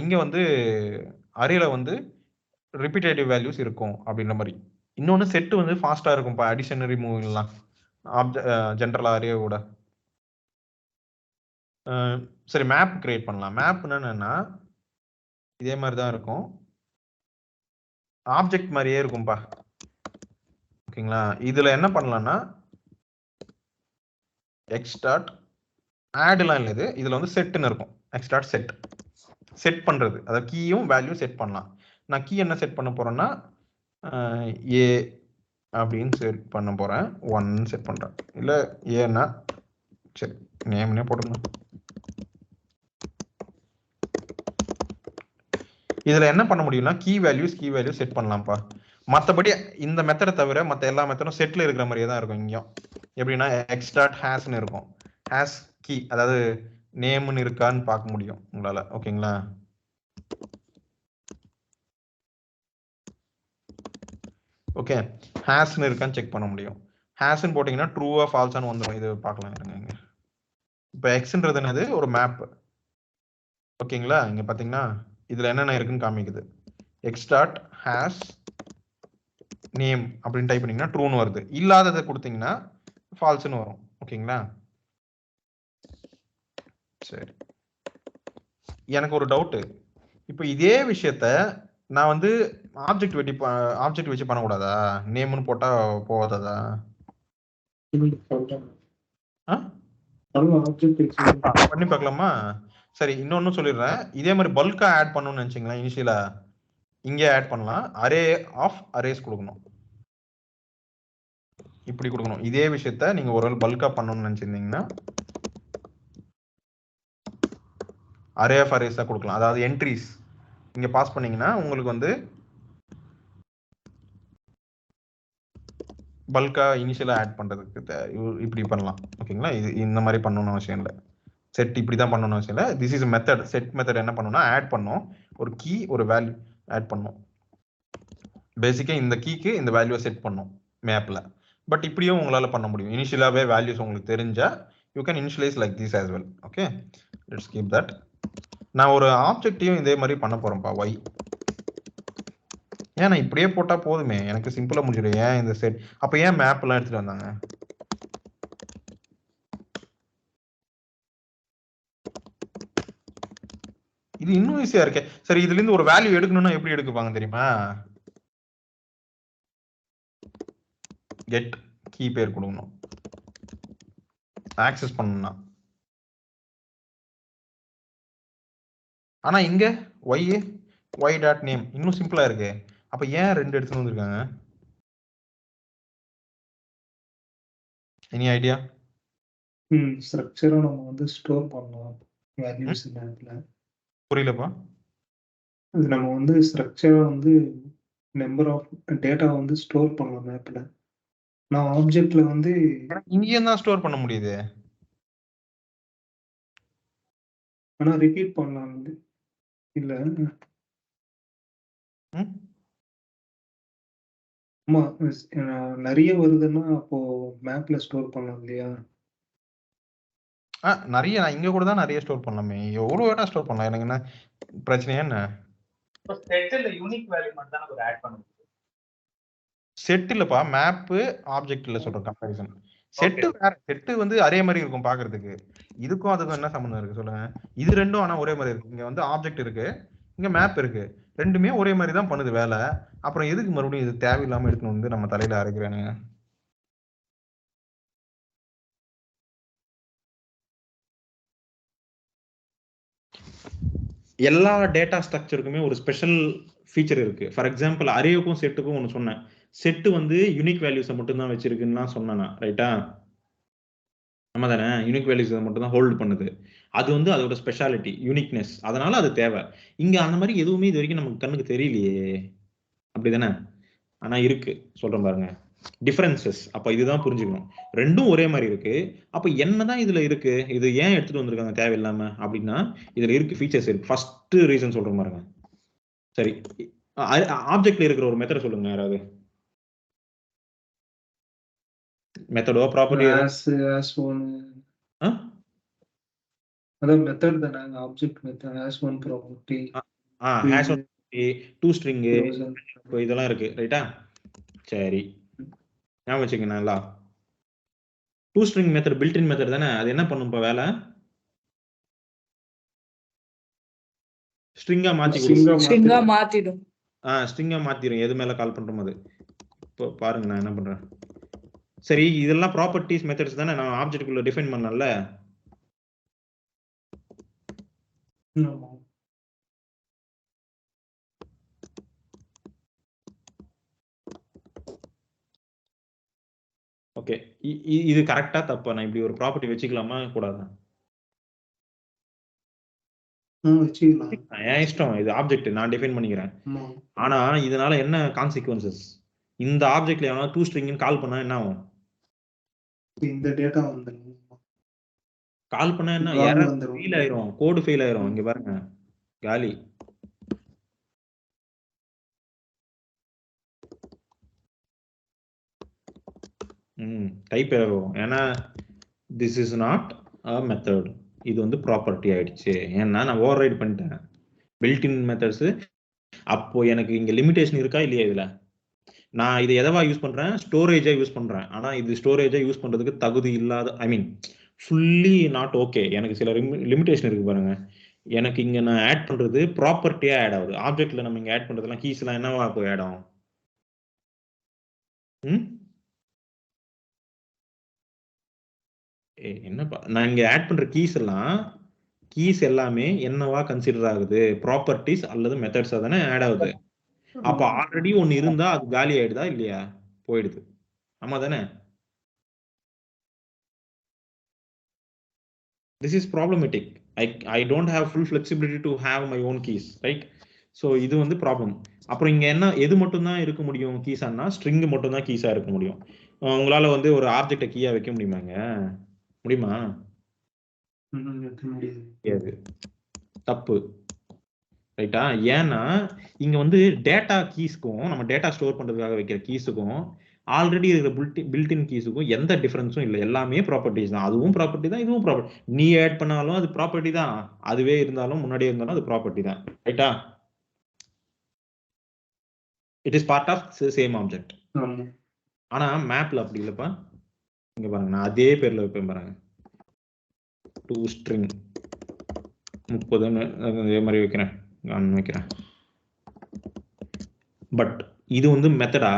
இங்க வந்து அரேல வந்து ரிப்பீட்டேட்டிவ் வேல்யூஸ் இருக்கும் அப்படின்ற மாதிரி. இன்னொன்னு செட் வந்து ஃபாஸ்டா இருக்கும் அடிஷன் ரிமூவ் ஜென்ரல் அரேவோட. சரி, மேப் கிரியேட் பண்ணலாம். மேப்னா என்னன்னா இதே மாதிரி தான் இருக்கும், ஆப்ஜெக்ட் மாதிரியே இருக்கும்பா. ஓகேங்களா, இதுல என்ன பண்ணலாம்னா எக்ஸ் டாட் ஆட்லாம் இல்லை, இதுல வந்து செட்னு இருக்கும். எக்ஸ் டாட் செட் செட் பண்றது, அதாவது கீயும் வேல்யூ செட் பண்ணலாம். நான் கீ என்ன செட் பண்ண போறேன்னா ஏ அப்படின்னு செட் பண்ண போறேன். 1 செட் பண்றேன். இல்ல ஏன்னா சரி நேம்னே போட்டுக்கலாம். இதுல என்ன பண்ண முடியும்னா கீ வேல்யூ செட் பண்ணலாம்ப்பா. மற்றபடி இந்த மெத்தடை தவிர மற்ற எல்லா மெத்தடும் செட்ல இருக்கிற மாதிரியே தான் இருக்கும். இங்கேயும் எப்படின்னா எக்ஸ் டாட் ஹேஸ்ன்னு இருக்கும். ஹேஸ் கீ, அதாவது நேம்னு இருக்கான்னு பார்க்க முடியும் உங்களால. ஓகேங்களா, ஓகே, ஹேஸ்ன்னு இருக்கான்னு செக் பண்ண முடியும். ஹேஸ்ன்னு போட்டிங்கன்னா ட்ரூவா ஃபால்ஸான்னு வந்துடும். இது பார்க்கலாம் இருங்க. இங்க இப்போ எக்ஸ்ன்றது என்னது, ஒரு மேப். ஓகேங்களா, இங்க பாத்தீங்கன்னா இதுல என்னென்ன இருக்குன்னு காமிக்குது. எக்ஸ் டாட் ஹேஸ் நேம் அப்படின்னு டைப் பண்ணீங்கன்னா ட்ரூன்னு வருது. இல்லாததை கொடுத்தீங்கன்னா ஃபால்ஸ்ன்னு வரும். ஓகேங்களா, சரி. எனக்கு ஒரு டவுட்டு, இப்போ இதே விஷயத்த நான் வந்து ஆப்ஜெக்ட் வச்சு பண்ணக்கூடாதா? நேம்னு போட்டா போகாதா? பண்ணி பார்க்கலாமா? சரி, இன்னொன்னு சொல்லிடுறேன். இதே மாதிரி பல்கா ஆட் பண்ணணும்னு நினைச்சீங்களா, இனிஷியலா இங்கே ஆட் பண்ணலாம். அரே ஆஃப் அரேஸ் கொடுக்கணும், இப்படி கொடுக்கணும். இதே விஷயத்த நீங்க ஒரு பல்கா பண்ணணும்னு நினைச்சிருந்தீங்கன்னா அரே ஆஃப் அரேஸ் தான் கொடுக்கலாம். அதாவது என்ட்ரிஸ் இங்க பாஸ் பண்ணீங்கன்னா உங்களுக்கு வந்து பல்கா இனிஷியலா ஆட் பண்றதுக்கு இப்படி பண்ணலாம். ஓகேங்களா, இது இந்த மாதிரி பண்ணணும்னு அவசியம் இல்லை. செட் இப்படி தான் பண்ணணும்னு அவசியம் இல்லை. This is method. Set method என்ன பண்ணணும்னா ஆட் பண்ணும், ஒரு கீ ஒரு வேல்யூ ஆட் பண்ணும். பேசிக்கா இந்த கீக்கு இந்த வேல்யூவை செட் பண்ணும் மேப்ல. பட் இப்படியும் உங்களால பண்ண முடியும். இனிஷியலாவே வேல்யூஸ் உங்களுக்கு தெரிஞ்சா you can initialize like this as well. Okay, let's keep that. நான் ஒரு ஆப்ஜெக்டையும் இதே மாதிரி பண்ண போறேன்ப்பா. ஒய் ஏன் நான் இப்படியே போட்டா போதுமே, எனக்கு சிம்பிளா முடிஞ்சிடும். ஏன் இந்த செட், அப்ப ஏன் மேப் எல்லாம் எடுத்துட்டு வந்தாங்க? இது இன்னும் ஈஸியா இருக்கே. சரி, இதுல இருந்து ஒரு வேல்யூ எடுக்கணும்னா எப்படி எடுக்குவாங்க தெரியுமா? கெட் கீ பேர் கொடுக்கணும் ஆக்சஸ் பண்ணணும்னா. ஆனா இங்க ஒய் டாட் நேம் இன்னும் சிம்பிளா இருக்கு. அப்ப ஏன் 2 எடுத்துட்டு வந்திருக்காங்க? Any idea? ஸ்ட்ரக்சரா நம்ம வந்து ஸ்டோர் பண்ணலாம் வேல்யூஸ் மேப்ல. புரியலப்பா. அது நம்ம வந்து ஸ்ட்ரக்சரா வந்து நம்பர் ஆஃப் டேட்டா வந்து ஸ்டோர் பண்ணலாம் மேப்ல. நான் ஆப்ஜெக்ட்ல வந்து இங்கேயும் தான் ஸ்டோர் பண்ண முடியுது. ஆனா ரிப்பீட் பண்ணலாம் வந்து இல்ல. ஆமா, நிறைய வருதுன்னா அப்போ மேப்ல ஸ்டோர் பண்ணலாம் இல்லையா? நிறைய, நான் இங்க கூட தான் நிறைய ஸ்டோர் பண்ணலாமே. எவ்வளவு வேணா ஸ்டோர் பண்ணலாம். எனக்கு என்ன பிரச்சனை? என்ன செட்ல யூனிக் வேல்யூ மட்டும் தான் ஒரு ஆட் பண்ண முடியும். செட் இல்லப்பா, மேப் ஆப்ஜெக்ட்ல சொல்றேன் கம்பேரிசன். செட் வேற, செட் வந்து அரே மாதிரி இருக்கும் பாக்குறதுக்கு. இதுக்கும் அதுக்கும் என்ன சம்பந்தம் இருக்கு சொல்லுங்க? இது ரெண்டும் ஆனா ஒரே மாதிரி இருக்கு. இங்க வந்து ஆப்ஜெக்ட் இருக்கு, இங்க மேப் இருக்கு. ரெண்டுமே ஒரே மாதிரி தான் பண்ணுது வேலை. அப்புறம் எதுக்கு மறுபடியும் இது தேவையில்லாம எடுக்கணும் வந்து நம்ம தலையில அரைக்கிறானுங்க? எல்லா டேட்டா ஸ்ட்ரக்சருக்குமே ஒரு ஸ்பெஷல் ஃபீச்சர் இருக்கு. ஃபார் எக்ஸாம்பிள் அரேவுக்கும் செட்டுக்கும் ஒன்று சொன்னேன். செட்டு வந்து யூனிக் வேல்யூஸை மட்டும் தான் வச்சிருக்குன்னு சொன்னேன், ரைட்டா? நம்ம தானே, யூனிக் வேல்யூஸை மட்டும் தான் ஹோல்டு பண்ணுது. அது வந்து அதோட ஸ்பெஷாலிட்டி, யூனிக்னஸ். அதனால அது தேவை. இங்க அந்த மாதிரி எதுவுமே இது வரைக்கும் நமக்கு கண்ணுக்கு தெரியலையே, அப்படிதானே? ஆனா இருக்கு, சொல்றேன் பாருங்க டிஃபரன்சஸ். அப்ப இதுதான் புரிஞ்சுக்கணும். ரெண்டும் ஒரே மாதிரி இருக்கு. அப்ப என்னதான் இதுல இருக்கு, இது ஏன் எடுத்துட்டு வந்திருக்காங்க தேவையில்லாம அப்படின்னா, இதுல இருக்கு ஃபீச்சர்ஸ் இருக்கு. ஃபர்ஸ்ட் ரீசன் சொல்றேன் பாருங்க. சரி, ஆப்ஜெக்ட்ல இருக்கிற ஒரு மெத்தட் சொல்லுங்க யாராவது. மெத்தடோ ப்ராப்பர்ட்டி as one அதான் மெத்தட் தானே, object method as one property hash to string closure. இதெல்லாம் இருக்கு ரைட்டா. சரி ஞாபகம் வச்சுக்கங்க நல்லா. To string method built in method தானே. அது என்ன பண்ணும் இப்ப வேலை? ஸ்ட்ரிங்கா மாத்தி ஸ்ட்ரிங்கா மாத்திடும். ஸ்ட்ரிங்கா மாத்திரும் எது மேல கால் பண்றோம் அது. இப்போ பாருங்க நான் என்ன பண்றேன். சரி இதெல்லாம் ப்ராப்பர்ட்டிஸ் மெத்தட்ஸ் தானே நான் ஆப்ஜெக்ட்குள்ள டிஃபைன் பண்ணல. ஓகே இது கரெக்டா தப்பா? நான் இப்படி ஒரு ப்ராப்பர்ட்டி வச்சுக்கலாமா கூடாதா? என் இஷ்டம், இது ஆப்ஜெக்ட் நான் டிஃபைன் பண்ணிக்கிறேன். ஆனா இதனால என்ன கான்சிக்வன்சஸ்? இந்த ஆப்ஜெக்ட்ல எவனா டூ ஸ்ட்ரிங்னு கால் பண்ணா என்ன ஆகும்? இந்த டேட்டா வந்து கால் பண்ணா என்ன எரர் ஃபெயில் ஆயிரும், கோட் ஃபெயில் ஆயிரும். இங்க பாருங்க காலி. டைப் எரர் வரும். ஏன்னா this is not a method. இது வந்து ப்ராப்பர்ட்டி ஆயிடுச்சு. ஏன்னா நான் ஓவர் ரைட் பண்ணிட்டேன் பில்ட்-இன் மெத்தட்ஸ். அப்போ எனக்கு இங்க லிமிடேஷன் இருக்கா இல்லையா? இதுல நான் இதை எதவா யூஸ் பண்றேன்? ஸ்டோரேஜா யூஸ் பண்றேன். ஆனா இது ஸ்டோரேஜா யூஸ் பண்றதுக்கு தகுதி இல்லாத, ஐ மீன் ஃபுல்லி நாட் ஓகே. எனக்கு சில லிமிடேஷன் இருக்கு பாருங்க. எனக்கு இங்க நான் ஆட் பண்றது ப்ராப்பர்ட்டியா ஆட் ஆகுது. ஆப்ஜெக்ட்ல நம்ம இங்க ஆட் பண்றதுலாம் கீஸ் எல்லாம் என்னவா போய் ஆட் ஆகும்? என்னப்பா நான் இங்க ஆட் பண்ற கீஸ் எல்லாமே என்னவா கன்சிடர் ஆகுது? ப்ராப்பர்ட்டிஸ் அல்லது மெத்தட்ஸா தானே ஆட் ஆகுது. அப்ப ஆல்ரெடி ஒன்னு இருந்தா அது காலி ஆயிடுதா இல்லையா? போயிடுது. ஆமா தானே? This is problematic. I don't have full flexibility to have my own keys, right? So இது வந்து ப்ராப்ளம். அப்புறம் இங்க என்ன எது மட்டும் தான் இருக்க முடியும் கீஸானா? ஸ்ட்ரிங் மட்டும் தான் கீஸா இருக்க முடியும். உங்களால வந்து ஒரு ஆப்ஜெக்ட்டை கீயா வைக்க முடியுமாங்க? முடியுமா? முடியாது. தப்பு ரைட்டா. ஏன்னா இங்க வந்து டேட்டா கீஸ்க்கும் நம்ம டேட்டா ஸ்டோர் பண்றதுக்காக வைக்கிற கீஸுக்கும் ஆல்ரெடி இருக்கிற பில்ட்-இன் கீஸுக்கும் எந்த டிஃபரன்ஸும் இல்லை. எல்லாமே ப்ராப்பர்ட்டிஸ் தான். அதுவும் ப்ராப்பர்ட்டி தான், இதுவும் ப்ராப்பர்ட்டி. நீ ஆட் பண்ணாலும் அது ப்ராப்பர்ட்டி தான், அதுவே இருந்தாலும் முன்னாடியே இருந்தாலும் அது ப்ராப்பர்ட்டி தான் ரைட்டா. It is part of same object. ஆனா மேப்ல அப்படி இல்லப்பா. இங்க பாருங்க நான் அதே பேர்ல வைப்பேன் பாருங்க. டூ ஸ்ட்ரிங் 30 அதே மாதிரி வைக்கிறேன், வைக்கிறேன். பட் இது வந்து மெத்தடா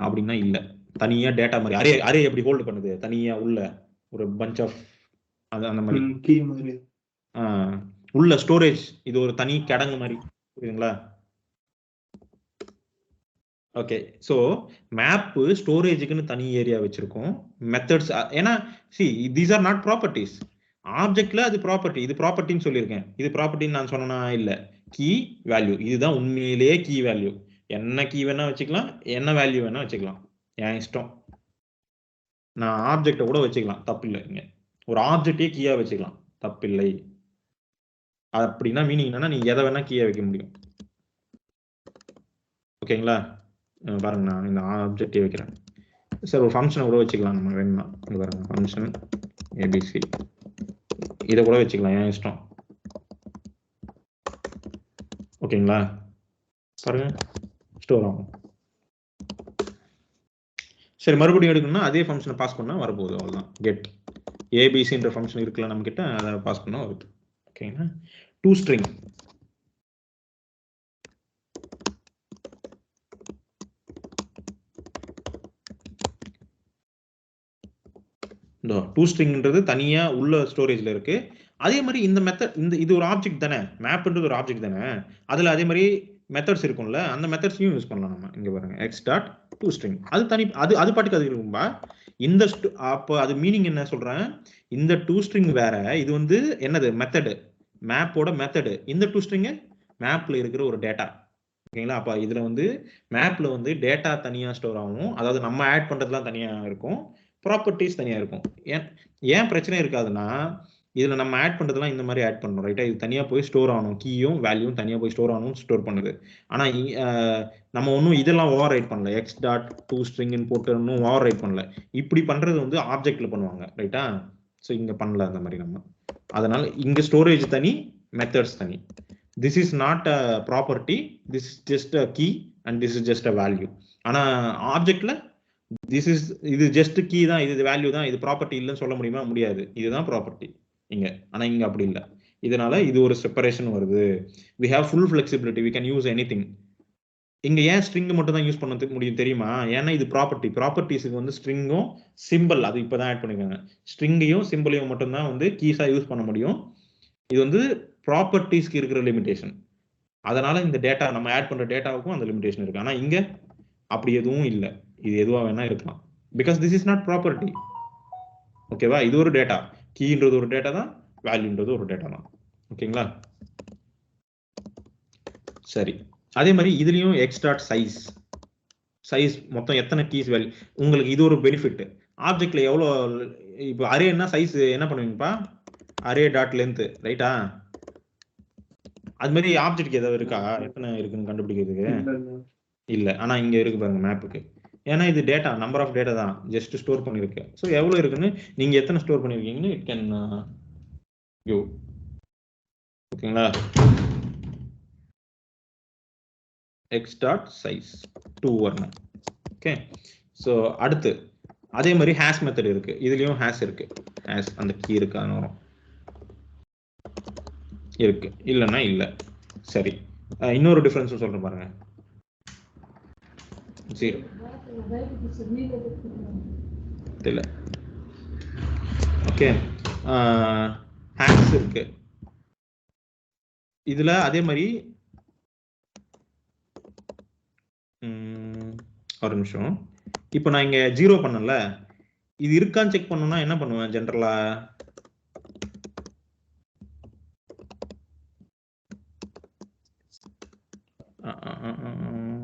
அப்படின்னா இல்ல. தனியா டேட்டா மாதிரி அரே எப்படி ஹோல்ட் பண்ணுது தனியா உள்ள ஒரு பஞ்ச் ஆஃப் அந்த மாதிரி உள்ள ஸ்டோரேஜ். இது ஒரு தனி கிடங்கு மாதிரி, புரியுதுங்களா? ஓகே. ஸோ மேப்பு ஸ்டோரேஜுக்குன்னு தனி ஏரியா வச்சிருக்கோம். மெத்தட்ஸ் ஏன்னா தீஸ் ஆர் நாட் ப்ராப்பர்ட்டிஸ். ஆப்ஜெக்ட்ல அது ப்ராப்பர்ட்டி, இது ப்ராப்பர்ட்டின்னு சொல்லியிருக்கேன். இது ப்ராப்பர்ட்டின்னு நான் சொன்னா இல்ல. கீ வேல்யூ இதுதான் உண்மையிலேயே கீ வேல்யூ. என்ன கீ வேணா வச்சுக்கலாம், என்ன வேல்யூ வேணா வச்சுக்கலாம், என் இஷ்டம். நான் ஆப்ஜெக்டை கூட வச்சுக்கலாம், தப்பில்லை. இங்க ஒரு ஆப்ஜெக்டே கீயா வச்சுக்கலாம், தப்பில்லை. அப்படின்னா மீனிங் என்னன்னா நீ எதை வேணா கீயா வைக்க முடியும். ஓகேங்களா? பாருங்க நான் இந்த ஆப்ஜெக்டே வைக்கிறேன். சார் ஒரு ஃபங்க்ஷனை கூட வச்சுக்கலாம் நம்ம வேணும்னா. இங்க பாருங்க ஃபங்க்ஷன் ஏபிசி இதை கூட வச்சுக்கலாம், என் இஷ்டம். ஓகேங்களா? பாருங்க ஸ்டோர் ஆகும். சரி மறுபடியும் எடுக்கணும்னா அதே ஃபங்க்ஷனை பாஸ் பண்ணா வரப்போகுது, அவ்வளவுதான். கெட் ஏபிசின்ற ஃபங்க்ஷன் இருக்குல்ல நம்ம கிட்ட, அதை பாஸ் பண்ணா வருது. ஓகேங்களா? டூ ஸ்ட்ரிங் டூ ஸ்ட்ரிங்ன்றது தனியா உள்ள ஸ்டோரேஜ்ல இருக்கு. அதே மாதிரி இந்த மெத்தட் இது ஒரு ஆப்ஜெக்ட் தானே, மேப்ன்றது ஒரு ஆப்ஜெக்ட் தானே. அதுல அதே மாதிரி மெத்தட்ஸ் இருக்கும்ல, அந்த மெத்தட்ஸையும் யூஸ் பண்ணலாம் நம்ம. இங்க பாருங்க எக்ஸ் டாட் டூ ஸ்ட்ரிங், அது தனி அது பாட்டுக்கு அது இருக்கும்பா. இந்த அப்போ அது மீனிங் என்ன சொல்றேன், இந்த டூ ஸ்ட்ரிங் வேற, இது வந்து என்னது மெத்தடு, மேப்போட மெத்தடு. இந்த டூ ஸ்ட்ரிங் மேப்ல இருக்கிற ஒரு டேட்டா. ஓகேங்களா? அப்ப இதுல வந்து மேப்ல வந்து டேட்டா தனியா ஸ்டோர் ஆகும், அதாவது நம்ம ஆட் பண்றதுலாம் தனியா இருக்கும், ப்ராப்பர்ட்டிஸ் தனியா இருக்கும். ஏன் பிரச்சனை இருக்காதுன்னா இதுல நம்ம ஆட் பண்றதுலாம் இந்த மாதிரி ஆட் பண்ணணும், ரைட்டா? இது தனியா போய் ஸ்டோர் ஆகணும், கீயும் வேல்யூவும் தனியா போய் ஸ்டோர் ஆகணும், ஸ்டோர் பண்ணுது. ஆனா நம்ம ஒன்றும் இதெல்லாம் ஓவர் ரைட் பண்ணல, எக்ஸ் டாட் டூ ஸ்ட்ரிங்னு போட்டு ஒன்றும் ஓவர் ரைட் பண்ணல. இப்படி பண்றது வந்து ஆப்ஜெக்ட்ல பண்ணுவாங்க, ரைட்டா? ஸோ இங்க பண்ணல அந்த மாதிரி நம்ம. அதனால இங்க ஸ்டோரேஜ் தனி, மெத்தட்ஸ் தனி. This is not a property, this is just a key and this is just a value. ஆனா ஆப்ஜெக்ட்ல இது ஜஸ்ட் கீ தான், இது வேல்யூ தான், இது ப்ராப்பர்ட்டி இல்லைன்னு சொல்ல முடியுமா? முடியாது. இதுதான் ப்ராப்பர்ட்டி இங்க. ஆனா இங்க அப்படி இல்லை. இதனால இது ஒரு செப்பரேஷன் வருது. we have full flexibility, we can use anything. இங்க ஏன் ஸ்ட்ரிங் மட்டும் தான் யூஸ் பண்ண முடியும் தெரியுமா? ஏன்னா இது ப்ராப்பர்ட்டி. ப்ராப்பர்ட்டிஸ்க்கு வந்து ஸ்ட்ரிங்கும் சிம்பிள் அது இப்பதான் ஆட் பண்ணிருக்காங்க. ஸ்ட்ரிங்கையும் சிம்பிளையும் மட்டும் தான் வந்து கீஸா யூஸ் பண்ண முடியும். இது வந்து ப்ராப்பர்ட்டிஸ்க்கு இருக்கிற லிமிடேஷன். அதனால இந்த டேட்டா நம்ம ஆட் பண்ற டேட்டாவுக்கும் அந்த லிமிடேஷன் இருக்கு. ஆனா இங்க அப்படி எதுவும் இல்லை. இது எதுவா வேணா இருக்கலாம். Because this is not property. ஓகேவா? இது ஒரு டேட்டா, கீன்றது ஒரு டேட்டா தான், வேல்யூன்றது ஒரு டேட்டா தான். ஓகேங்களா? சரி, அதே மாதிரி இதுலயும் எக்ஸ் டாட் சைஸ், சைஸ் மொத்தம் எத்தனை கீஸ் வேல்யூ. உங்களுக்கு இது ஒரு பெனிஃபிட். ஆப்ஜெக்ட்ல எவ்வளோ, இப்போ அரேன்னா சைஸ் என்ன பண்ணுவீங்கப்பா? அரே டாட் லென்த், ரைட்டா? அது மாதிரி ஆப்ஜெக்ட்க்கு ஏதாவது இருக்கா, எத்தனை இருக்குன்னு கண்டுபிடிக்கிறதுக்கு? இல்ல. ஆனா இங்க இருக்கு பாருங்க மேப்புக்கு. ஏன்னா இது டேட்டா, நம்பர் ஆஃப் டேட்டா தான், ஜஸ்ட் ஸ்டோர் பண்ணிருக்கு. ஸோ எவ்வளவு இருக்குன்னு, நீங்க எத்தனை ஸ்டோர் பண்ணிருக்கீங்கன்னு இட் கேன் வியூ. ஓகேங்களா? எக்ஸ் டாட் சைஸ் 2 வரணும். ஓகே. ஸோ அடுத்து அதே மாதிரி ஹேஷ் மெத்தட் இருக்கு. இதுலயும் ஹேஷ் இருக்கு. ஹேஷ் அந்த கீ இருக்கான்னு வரும், இருக்கு, இல்லைன்னா இல்லை. சரி, இன்னொரு டிஃபரன்ஸ் சொல்றேன் பாருங்க. ஜீரோ இல்ல. ஓகே, ஹேஷ் இருக்கு இதுல. அதே மாதிரி ஒரு நிமிஷம், இப்போ நான் இங்க 0 பண்ணல, இது இருக்கான்னு செக் பண்ணணும்னா என்ன பண்ணுவேன் ஜென்ரலா?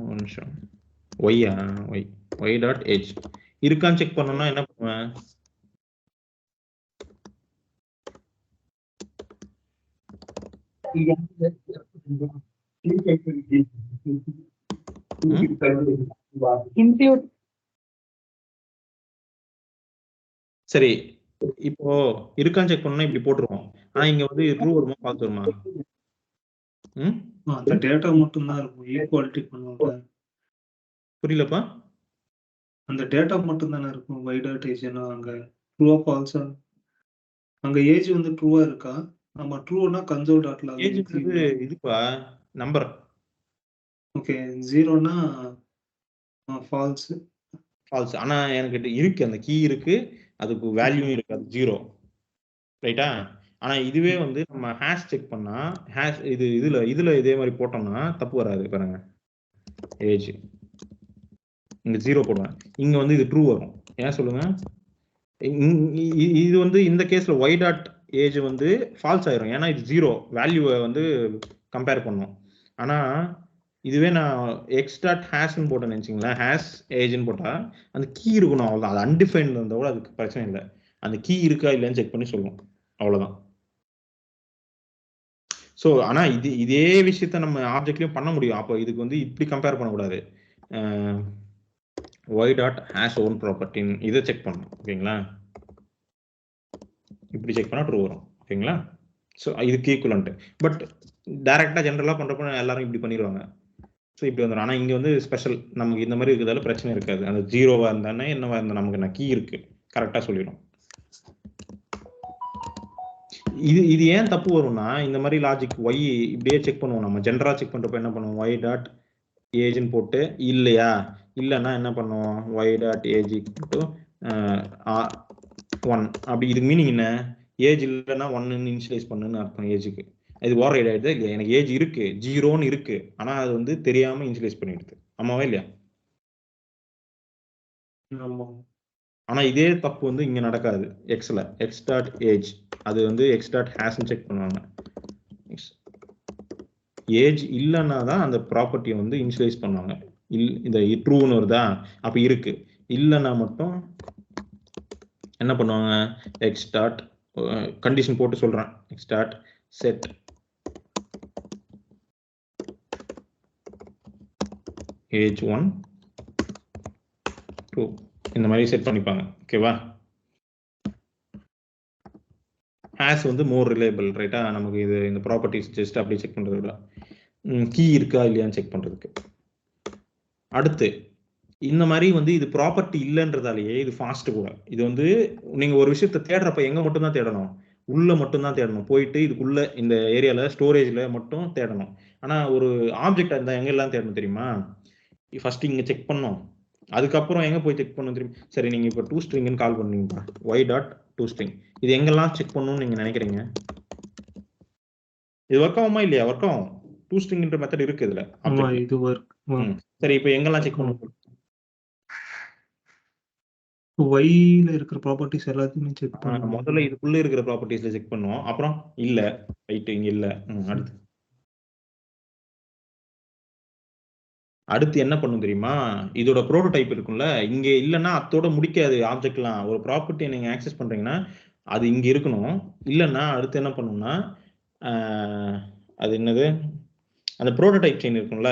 ஒரு நிமிஷம், ஒய் டாட் ஏஜ் இருக்கான்னு செக் பண்ணணும்னா என்ன பண்ணுவேன்? சரி, இப்போ இருக்கான்னு செக் பண்ணனும், இப்படி போட்டுருவோம். ஆனா இங்க வந்து ட்ரூ வருமா ஃபால்ஸ் வருமா? அந்த டேட்டா மட்டும் தான் இருக்கும், ஈக்குவாலிட்டி பண்ணுவாங்க. புரியலப்பா? அந்த டேட்டா மட்டும் தானே இருக்கும். y டாட் ஏஜ் அங்க ட்ரூவா ஃபால்ஸா? அங்க ஏஜ் வந்து ட்ரூவா இருக்கா? நம்ம ட்ரூனா கன்சோல் டாட் லாக் ஏஜ்ன்றது இதுப்பா நம்பர். ஓகே, 0னா ஃபால்ஸ். ஃபால்ஸ். ஆனா எனக்கு இருக்கு, அந்த கீ இருக்கு, அதுக்கு வேல்யூ இருக்கு, அது 0, ரைட்டா? ஆனா இதுவே வந்து நம்ம ஹேஷ் செக் பண்ணா, ஹேஷ் இதுல இதே மாதிரி போட்டோம்னா தப்பு வராது பாருங்க. ஏஜ் இங்க 0 போடுவேன், இங்க வந்து இது ட்ரூ வரும். ஏன் சொல்லுங்க? இது வந்து இந்த கேஸ்ல y டாட் ஏஜ் வந்து ஃபால்ஸ் ஆயிரும், ஏன்னா இது 0 வேல்யூவை வந்து கம்பேர் பண்ணும். ஆனா இதுவே நான் எக்ஸ் டாட் ஹேஷ்னு போட்டு நினைச்சிங்களேன், ஹேஷ் ஏஜ்னு போட்டா அந்த கீ இருக்கணும், அவ்வளோதான். அது அன்டிஃபைன்ட் இருந்தால் கூட அதுக்கு பிரச்சனை இல்லை, அந்த கீ இருக்கா இல்லைன்னு செக் பண்ணி சொல்லுவோம், அவ்வளோதான். ஸோ ஆனால் இதே விஷயத்த நம்ம ஆப்ஜெக்ட்லையும் பண்ண முடியும். அப்போ இதுக்கு வந்து இப்படி கம்பேர் பண்ணக்கூடாது. ஒய் டாட் ஹேஷ் ஓன் ப்ராப்பர்ட்டின்னு இதை செக் பண்ணணும். ஓகேங்களா? இப்படி செக் பண்ணால் ட்ரூ வரும். ஓகேங்களா? ஸோ இதுக்கு ஈக்குவலண்ட். பட் டைரெக்டாக ஜென்ரலாக பண்ணுறப்ப எல்லாரும் இப்படி பண்ணிடுவாங்க. ஸோ இப்படி வந்துடும். ஆனால் இங்கே வந்து ஸ்பெஷல், நமக்கு இந்த மாதிரி இருக்கிறதால பிரச்சனை இருக்காது. அந்த 0வா இருந்தானே என்னவா இருந்தால் நமக்கு என்ன கீ இருக்கு, கரெக்டாக சொல்லிடும். இது ஏன் தப்பு வரும்னா, இந்த மாதிரி லாஜிக் ஒய் இப்படியே செக் பண்ணுவோம். நம்ம ஜென்ரலாக செக் பண்ணுறப்ப என்ன பண்ணுவோம், ஒய் டாட் ஏஜ்னு போட்டு இல்லையா, இல்லைன்னா என்ன பண்ணுவோம், y dot age equal to 1 அப்படி. இதுக்கு மீனிங் என்ன? ஏஜ் இல்லைன்னா 1ன்னு இனிஷியலைஸ் பண்ணுன்னு அர்த்தம் ஏஜுக்கு. இது ஓவர் ரைட் ஆயிடுது இல்லையா? எனக்கு ஏஜ் இருக்கு, 0ன்னு இருக்கு, ஆனா அது வந்து தெரியாம இனிஷியலைஸ் பண்ணிடுது. ஆமாவா இல்லையா? ஆனா இதே தப்பு வந்து இங்க நடக்காது. எக்ஸ்ல எக்ஸ் டாட் ஏஜ் அது வந்து எக்ஸ் டாட் ஹேஷ்னு செக் பண்ணுவாங்க. ஏஜ் இல்லைன்னா தான் அந்த ப்ராப்பர்ட்டியை வந்து இனிஷியலைஸ் பண்ணுவாங்க. இந்த ட்ரூன்னு வருதா, அப்ப இருக்கு. இல்லைன்னா மட்டும் என்ன பண்ணுவாங்க, எக்ஸ் டாட் கண்டிஷன் போட்டு சொல்றேன். ஸ்டார்ட் செட் ஏஜ் 1 2 இந்த மாதிரி செட் பண்ணிப்பாங்க. ஓகேவா? ஹேஸ் வந்து மோர் ரிலையபிள், ரைட்டா? நமக்கு இது இந்த ப்ராப்பர்ட்டிஸ் ஜஸ்ட் அப்படி செக் பண்றதுல கீ இருக்கா இல்லையான்னு செக் பண்றதுக்கு. அடுத்து இந்த மாதிரி வந்து இது ப்ராப்பர்ட்டி இல்லைன்றதாலேயே இது ஃபாஸ்ட் கூட. இது வந்து நீங்க ஒரு விஷயத்த தேடுறப்ப எங்க மட்டும் தான் தேடணும், உள்ள மட்டும் தான் தேடணும். போயிட்டு இதுக்குள்ள இந்த ஏரியால ஸ்டோரேஜ்ல மட்டும் தேடணும். ஆனா ஒரு ஆப்ஜெக்ட் இருந்தா எங்க எல்லாம் தேடணும் தெரியுமா? ஃபர்ஸ்ட் இங்க செக் பண்ணோம், அதுக்கப்புறம் எங்க போய் செக் பண்ணணும் தெரியும். சரி, நீங்க இப்போ டூ ஸ்ட்ரிங்னு கால் பண்ணீங்கப்பா, ஒய் டாட் டூ ஸ்ட்ரிங், இது எங்கெல்லாம் செக் பண்ணணும்னு நீங்க நினைக்கிறீங்க? இது ஒர்க் ஆகுமா இல்லையா? ஒர்க் ஆகும். டூ ஸ்ட்ரிங்ன்ற மெத்தட் இருக்கு இதுல. இது ஒர்க். சரி, இப்போ எங்கெல்லாம் செக் பண்ணணும்? ஒய்ல இருக்கிற ப்ராப்பர்ட்டிஸ் எல்லாத்தையுமே செக் பண்ணுவோம். முதல்ல இதுக்குள்ள இருக்கிற ப்ராப்பர்ட்டிஸ்ல செக் பண்ணுவோம். அப்புறம் இல்ல, ரைட், இங்க இல்ல. அடுத்து என்ன பண்ணும் தெரியுமா? இதோட ப்ரோட்டோடைப் இருக்கும்ல, இங்க இல்லைன்னா அதோட முடிக்காது ஆப்ஜெக்ட்லாம். ஒரு ப்ராப்பர்ட்டியை நீங்க ஆக்சஸ் பண்றீங்கன்னா அது இங்க இருக்கணும். இல்லைன்னா அடுத்து என்ன பண்ணும்னா அது என்னது, அந்த ப்ரோட்டோடைப் செயின் இருக்கும்ல,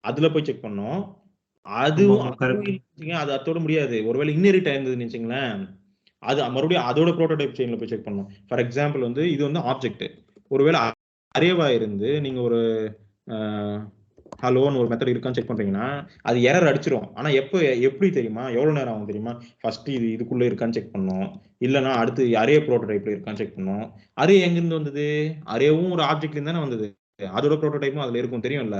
அதுல போய் செக் பண்ணோம். அது அது அதோட முடியாது. ஒருவேளை இன்னெரிட் ஆயிருந்ததுன்னு வச்சுங்களேன், அது மறுபடியும் அதோட ப்ரோட்டோடைப் செயின்ல போய் செக் பண்ணணும். ஃபார் எக்ஸாம்பிள் வந்து இது வந்து ஆப்ஜெக்ட், ஒருவேளை அரேவா இருந்து நீங்க ஒரு ஹலோன்னு ஒரு மெத்தட் இருக்கான்னு செக் பண்றீங்கன்னா அது எரர் அடிச்சிரும். ஆனா எப்படி தெரியுமா, எவ்வளவு நேரம் ஆகும் தெரியுமா? ஃபர்ஸ்ட் இது இதுக்குள்ள இருக்கான்னு செக் பண்ணோம், இல்லைன்னா அடுத்து அரே ப்ரோட்டோடைப்ல இருக்கான்னு செக் பண்ணோம். அரே எங்கிருந்து வந்தது? அரேவும் ஒரு ஆப்ஜெக்ட்ல இருந்து தானே வந்தது, அதோட ப்ரோட்டோடைப்பும் அதுல இருக்கும், தெரியும்ல?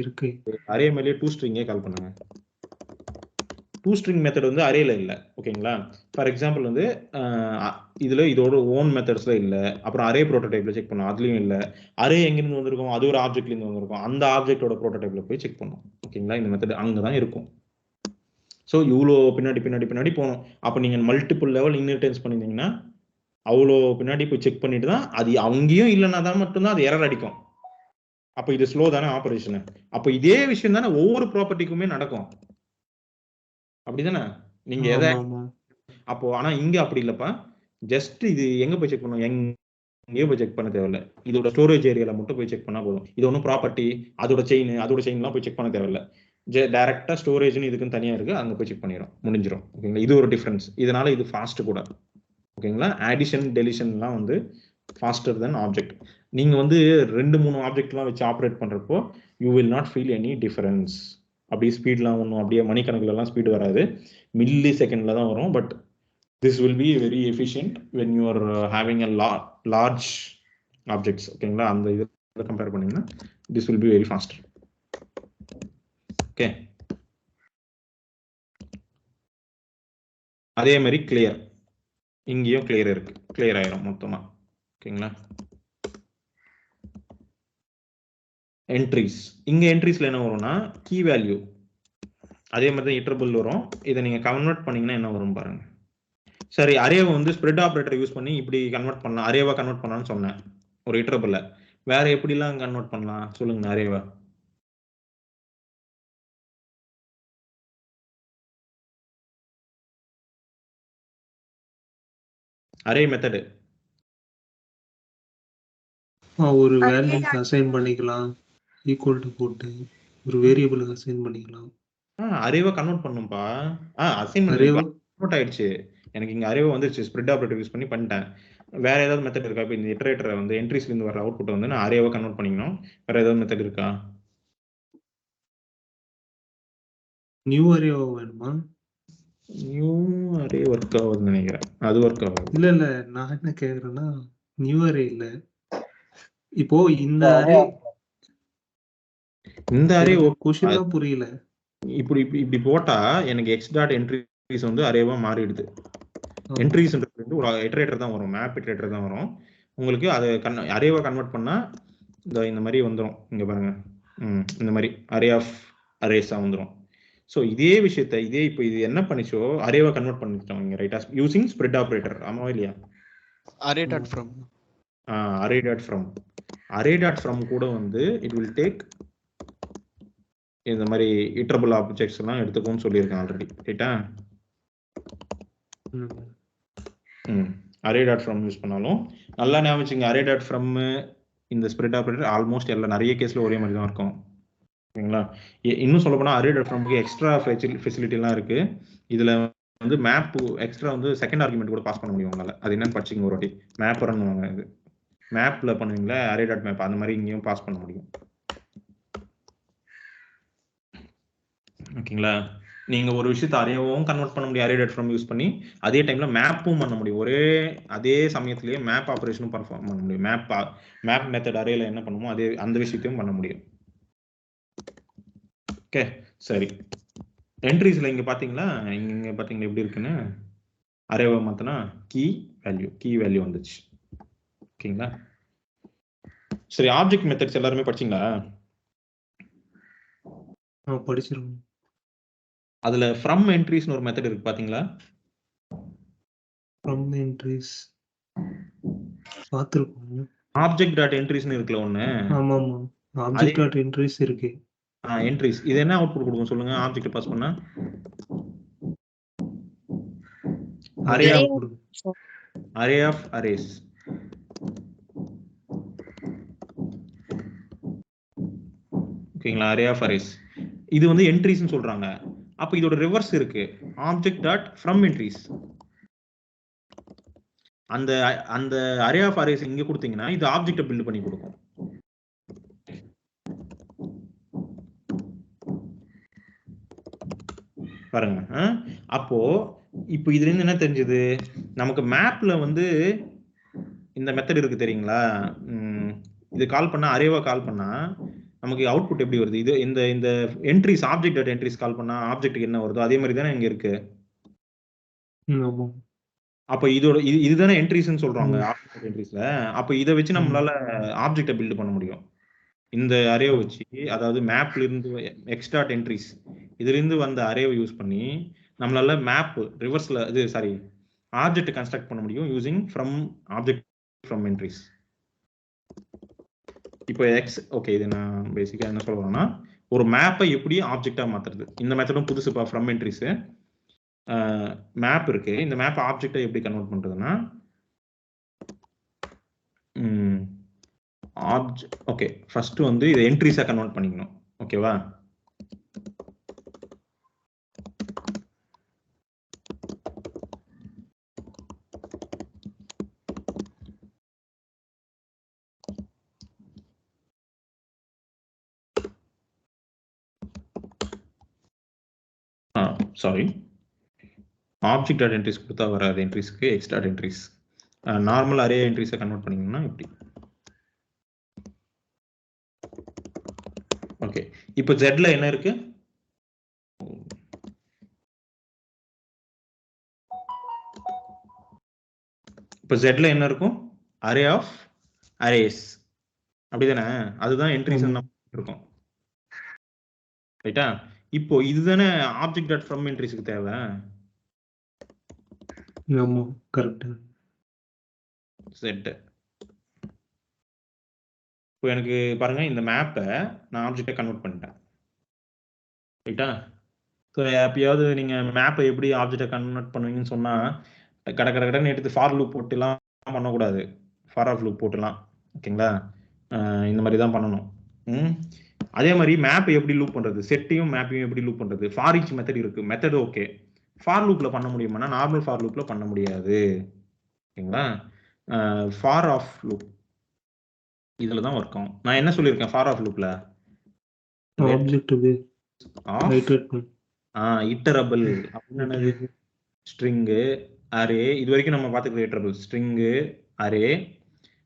இருக்கு. அரே மேலே டூ ஸ்ட்ரிங்கே கால் பண்ணுங்க. டூ ஸ்ட்ரிங் மெத்தட் வந்து அரேல இல்ல, ஓகேங்களா? ஃபார் எக்ஸாம்பிள் வந்து இதுல இதோட ஓன் மெத்தட்ஸ்ல இல்ல. அப்புறம் அரே ப்ரோட்டோடைப்ல செக் பண்ணோம், அதுலயும் இல்ல. அரே எங்கிருந்து வந்திருக்கும்? அது ஒரு ஆப்ஜெக்ட்ல இருந்து வந்திருக்கும், அந்த ஆப்ஜெக்டோட ப்ரோட்டோடைப்ல போய் செக் பண்ணோம். ஓகேங்களா? இந்த மெத்தட் அங்கதான் இருக்கும். ஸோ இவ்வளோ பின்னாடி பின்னாடி பின்னாடி போகணும். அப்போ நீங்க மல்டிபிள் லெவல் இன்ஹெரிட்டன்ஸ் பண்ணிருந்தீங்கன்னா அவ்வளோ பின்னாடி போய் செக் பண்ணிட்டு தான், அது அங்கேயும் இல்லைன்னா தான் மட்டும்தான் அது எரர் அடிக்கும். அப்போ இது ஸ்லோ தானே ஆபரேஷன். அப்போ இதே விஷயம் தானே ஒவ்வொரு ப்ராப்பர்ட்டிக்குமே நடக்கும், அப்படிதானே? நீங்க எதை அப்போ ஆனா இங்க அப்படி இல்லப்பா. ஜஸ்ட் இது எங்க போய் செக் பண்ணும், எங்கேயோ போய் செக் பண்ண தேவையில்ல. இதோட ஸ்டோரேஜ் ஏரியால மட்டும் போய் செக் பண்ணா போதும். இது ஒன்றும் ப்ராப்பர்ட்டி அதோட செயின்லாம் போய் செக் பண்ண தேவையில்ல. டைரக்டா ஸ்டோரேஜ்னு இதுக்குன்னு தனியா இருக்கு, அங்க போய் செக் பண்ணிடும், முடிஞ்சிடும். ஓகேங்களா? இது ஒரு டிஃபரன்ஸ். இதனால இது ஃபாஸ்ட் கூட. ஓகேங்களா? ஆடிஷன் டெலிஷன்லாம் வந்து ஃபாஸ்டர் தென் ஆப்ஜெக்ட். நீங்க வந்து 2-3 ஆப்ஜெக்ட்லாம் வச்சு ஆப்ரேட் பண்றப்போ you will not feel any difference. அப்படியே ஸ்பீட்லாம் ஒன்றும் அப்படியே மணிக்கணக்கிலலாம் ஸ்பீடு வராது, மில்லி செகண்ட்ல தான் வரும். But this will be very efficient when you are having a large objects. ஓகேங்களா? அந்த இதை கம்பேர் பண்ணீங்கன்னா this will be very fast. Okay, அதே மாதிரி கிளியர், இங்கேயும் கிளியர் இருக்கு, கிளியர் ஆயிரும் மொத்தமா. ஓகேங்களா? என்ட்ரிஸ், இங்க என்ட்ரிஸ்ல என்ன வரும்னா கீ வேல்யூ, அதே மாதிரி தான் இட்டரபிள் வரும். இதை நீங்க கன்வெர்ட் பண்ணீங்கன்னா என்ன வரும் பாருங்க. சரி, அரேவை வந்து ஸ்ப்ரெட் ஆபரேட்டர் யூஸ் பண்ணி இப்படி கன்வெர்ட் பண்ணலாம், அரேவா கன்வெர்ட் பண்ணலாம்னு சொன்னேன் ஒரு இட்டரபிள்ல. வேற எப்படிலாம் கன்வெர்ட் பண்ணலாம் சொல்லுங்க அரேவா? அரே மெத்தட் ஒரு வேல்யூக்கு அசைன் பண்ணிக்கலாம், ஈக்குவல் டு போட்டு ஒரு வேரியபிளுக்கு அசைன் பண்ணிக்கலாம். அரேவா கன்வெர்ட் பண்ணும்பா. அசைன் கன்வெர்ட் ஆயிடுச்சு எனக்கு, இங்க அரேவா வந்துருச்சு, ஸ்ப்ரெட் ஆபரேட்டர் யூஸ் பண்ணி பண்ணிட்டேன். வேற ஏதாவது மெத்தட் இருக்கா? இப்போ இந்த இட்டரேட்டரை வந்து என்ட்ரிஸ்ல இருந்து வர அவுட்புட் வந்து நான் அரேவா கன்வெர்ட் பண்ணிக்கணும், வேற ஏதாவது மெத்தட் இருக்கா? நியூ அரேவா வேணுமா? நியூ அரே ஒர்க் ஆகுதுன்னு நினைக்கிறேன், அது ஒர்க் ஆகுது. இல்ல நான் என்ன கேக்குறேன்னா நியூ அரே இல்ல, இப்போ இந்த அரே क्वेश्चन தான் புரியல. இப்படி இப்படி போட்டா எனக்கு x டாட் என்ட்ரிஸ் வந்து அரேவா மாறிடுது. என்ட்ரிஸ்ன்றது வந்து ஒரு இட்டரேட்டர் தான் வரும், மேப் இட்டரேட்டர் தான் வரும். உங்களுக்கு அதை அரேவா கன்வெர்ட் பண்ணா இந்த மாதிரி வந்துடும். இங்க பாருங்க, இந்த மாதிரி அரே ஆஃப் அரேஸா வந்துடும். ஸோ இதே விஷயத்த இப்போ இது என்ன பண்ணிச்சோ அரேவா கன்வெர்ட் பண்ணிட்டோம் இங்க, ரைட்டா? யூசிங் ஸ்ப்ரெட் ஆபரேட்டர், ஆமாவா இல்லையா? Array dot from array dot from கூட வந்து இட் வில் டேக் இந்த மாதிரி இட்டரபிள் ஆப்ஜெக்ட்ஸ் எல்லாம் எடுத்துக்கும்னு சொல்லியிருக்கேன் ஆல்ரெடி, ரைட்டா? அரே டாட் ஃப்ரம் யூஸ் பண்ணாலும் நல்லா ஞாபகம் வச்சுங்க. அரே டாட் ஃப்ரம் இந்த ஸ்ப்ரெட் ஆப்ரேட்டர் ஆல்மோஸ்ட் எல்லா நிறைய கேஸ்ல ஒரே மாதிரி தான் இருக்கும். ஓகேங்களா? இன்னும் சொல்ல போனா அரே டாட் ஃப்ரம்க்கு எக்ஸ்ட்ரா ஃபெசிலிட்டிலாம் இருக்கு. இதுல வந்து மேப் எக்ஸ்ட்ரா வந்து செகண்ட் ஆர்குமெண்ட் கூட பாஸ் பண்ண முடியும் உங்களால. அது என்னன்னு படிச்சிங்க ஒரு வாட்டி. மேப்பர்னுவாங்க. இது மேப்ல பண்ணுவீங்களா அரே டாட் மேப், அந்த மாதிரி இங்கேயும் பாஸ் பண்ண முடியும். ஓகேங்களா? நீங்க ஒரு விஷயத்தை அரேவும் கன்வெர்ட் பண்ண முடியும் அரே டாட் ஃப்ரம் யூஸ் பண்ணி, அதே டைம்ல மேப்பும் பண்ண முடியும். அதே சமயத்திலேயே மேப் ஆபரேஷனும் பர்ஃபார்ம் பண்ண முடியும். மேப் மெத்தட் அரேல என்ன பண்ணுமோ அதே அந்த விஷயத்தையும் பண்ண முடியும். ஓகே சரி. என்ட்ரிஸ்ல இங்க பாத்தீங்களா, இங்க பாத்தீங்களா எப்படி இருக்குன்னு. அரேவை மாத்தினா கீ வேல்யூ வந்துச்சு. ஓகேங்களா? சரி, ஆப்ஜெக்ட் மெத்தட்ஸ் எல்லாருமே படிச்சீங்களா? படிச்சிருக்கோம். அதுல ஃப்ரம் என்ட்ரிஸ்னு ஒரு மெத்தட் இருக்கு பாத்தீங்களா? ஃப்ரம் என்ட்ரிஸ் பார்த்துருக்கோம். ஆப்ஜெக்ட் டாட் என்ட்ரிஸ்னு இருக்குல்ல ஒண்ணு. ஆமா. ஆப்ஜெக்ட் டாட் என்ட்ரிஸ் இருக்கு. என்ட்ரிஸ் இது என்ன அவுட்புட் கொடுக்கும் சொல்லுங்க? ஆப்ஜெக்ட் பாஸ் பண்ணா அரே ஆஃப் அரேஸ். ஓகேங்களா? அரே ஆஃப் அரேஸ் இது வந்து என்ட்ரிஸ்னு சொல்றாங்க. அப்ப இதோட ரிவர்ஸ் இருக்கு, ஆப்ஜெக்ட் டாட் ஃப்ரம் என்ட்ரிஸ். அந்த அரே ஆஃப் அரேஸ் இங்க கொடுத்தீங்கன்னா இது ஆப்ஜெக்ட்டை பில்ட் பண்ணி கொடுக்கும். பாருங்க. அப்போ இப்போ இதுல இருந்து என்ன தெரிஞ்சது நமக்கு? மேப்ல வந்து இந்த மெத்தட் இருக்கு தெரியுங்களா? இது கால் பண்ணா, அரேவா கால் பண்ணா நமக்கு அவுட்புட் எப்படி வருது? இது இந்த என்ட்ரிஸ் ஆப்ஜெக்ட் டாட் என்ட்ரிஸ் கால் பண்ணா ஆப்ஜெக்ட்டுக்கு என்ன வருதோ அதே மாதிரி தானே இங்க இருக்கு. அப்ப இதோட இதுதானே என்ட்ரிஸ்னு சொல்றாங்க ஆப்ஜெக்ட் என்ட்ரிஸ்ல. அப்ப இதை வச்சு நம்மளால ஆப்ஜெக்ட்டை பில்ட் பண்ண முடியும் இந்த அரேவை வச்சு. அதாவது மேப்ல இருந்து எக்ஸ் டாட் என்ட்ரிஸ் இதுல இருந்து வந்த அரேவை யூஸ் பண்ணி நம்மளால மேப் ரிவர்ஸ்ல ஆப்ஜெக்ட் கன்ஸ்ட்ரக்ட் பண்ண முடியும் using from object from entries. இப்போ ஓகே, இது நான் பேசிக்கா என்ன சொல்ல வரேன்னா, ஒரு மேப்பை எப்படி ஆப்ஜெக்டா மாத்துறது, இந்த மெத்தடும் புதுசுப்பா. ஃப்ரம் என்ட்ரிஸ் மேப் இருக்கு, இந்த மேப் ஆப்ஜெக்டை எப்படி கன்வெர்ட் பண்றதுன்னா ஓகே ஃபர்ஸ்ட் வந்து இதை என்ட்ரிஸா கன்வெர்ட் பண்ணிக்கணும். ஓகேவா? சாரி, ஆப்ஜெக்ட் டாட் என்ட்ரிஸ் கொடுத்தா வராது என்ட்ரிஸ்க்கு x dot entries. Normal array என்ட்ரிஸை கன்வெர்ட் பண்ணிங்கன்னா இப்படி. ஓகே, இப்போ ஜெட்ல என்ன இருக்கு? இப்போ ஜெட்ல என்ன இருக்கும்? அரே ஆஃப் அரேஸ், அப்படிதானே? அதுதான் என்ட்ரிஸ் இருக்கும். ரைட்டா? இப்போ இதுதானே ஆப்ஜெக்ட் டாட் ஃப்ரம் என்ட்ரிஸ்க்கு தேவை. ஆமா, கரெக்ட். செட். இப்போ எனக்கு பாருங்க, இந்த மேப்பை நான் ஆப்ஜெக்டை கன்வெர்ட் பண்ணிட்டேன். ரைட்டா? ஸோ எப்பயாவது நீங்க மேப்பை எப்படி ஆப்ஜெக்டை கன்வெர்ட் பண்ணுவீங்கன்னு சொன்னா கடன்னு எடுத்து ஃபார் லூப் போட்டுலாம் பண்ணக்கூடாது. ஃபார் ஆஃப் லூப் போட்டுலாம். ஓகேங்களா? இந்த மாதிரி தான் பண்ணணும். அதே மாதிரி மேப் எப்படி லூப் பண்றது, செட்டையும் மேப்பையும் எப்படி லூப் பண்றது? ஃபார் ஈச் மெத்தட் இருக்கு. மெத்தட் ஓகே, ஃபார் லூப்ல பண்ண முடியுமானா நார்மல் ஃபார் லூப்ல பண்ண முடியாது. ஓகேங்களா? ஃபார் ஆஃப் லூப் இதுல தான் ஒர்க் ஆகும். நான் என்ன சொல்லியிருக்கேன் ஃபார் ஆஃப் லூப்ல? ஆப்ஜெக்ட் இட்டரபிள் அப்படின்னது ஸ்ட்ரிங்கு, அரே. இது வரைக்கும் நம்ம பார்த்துக்கிற iterable string, array,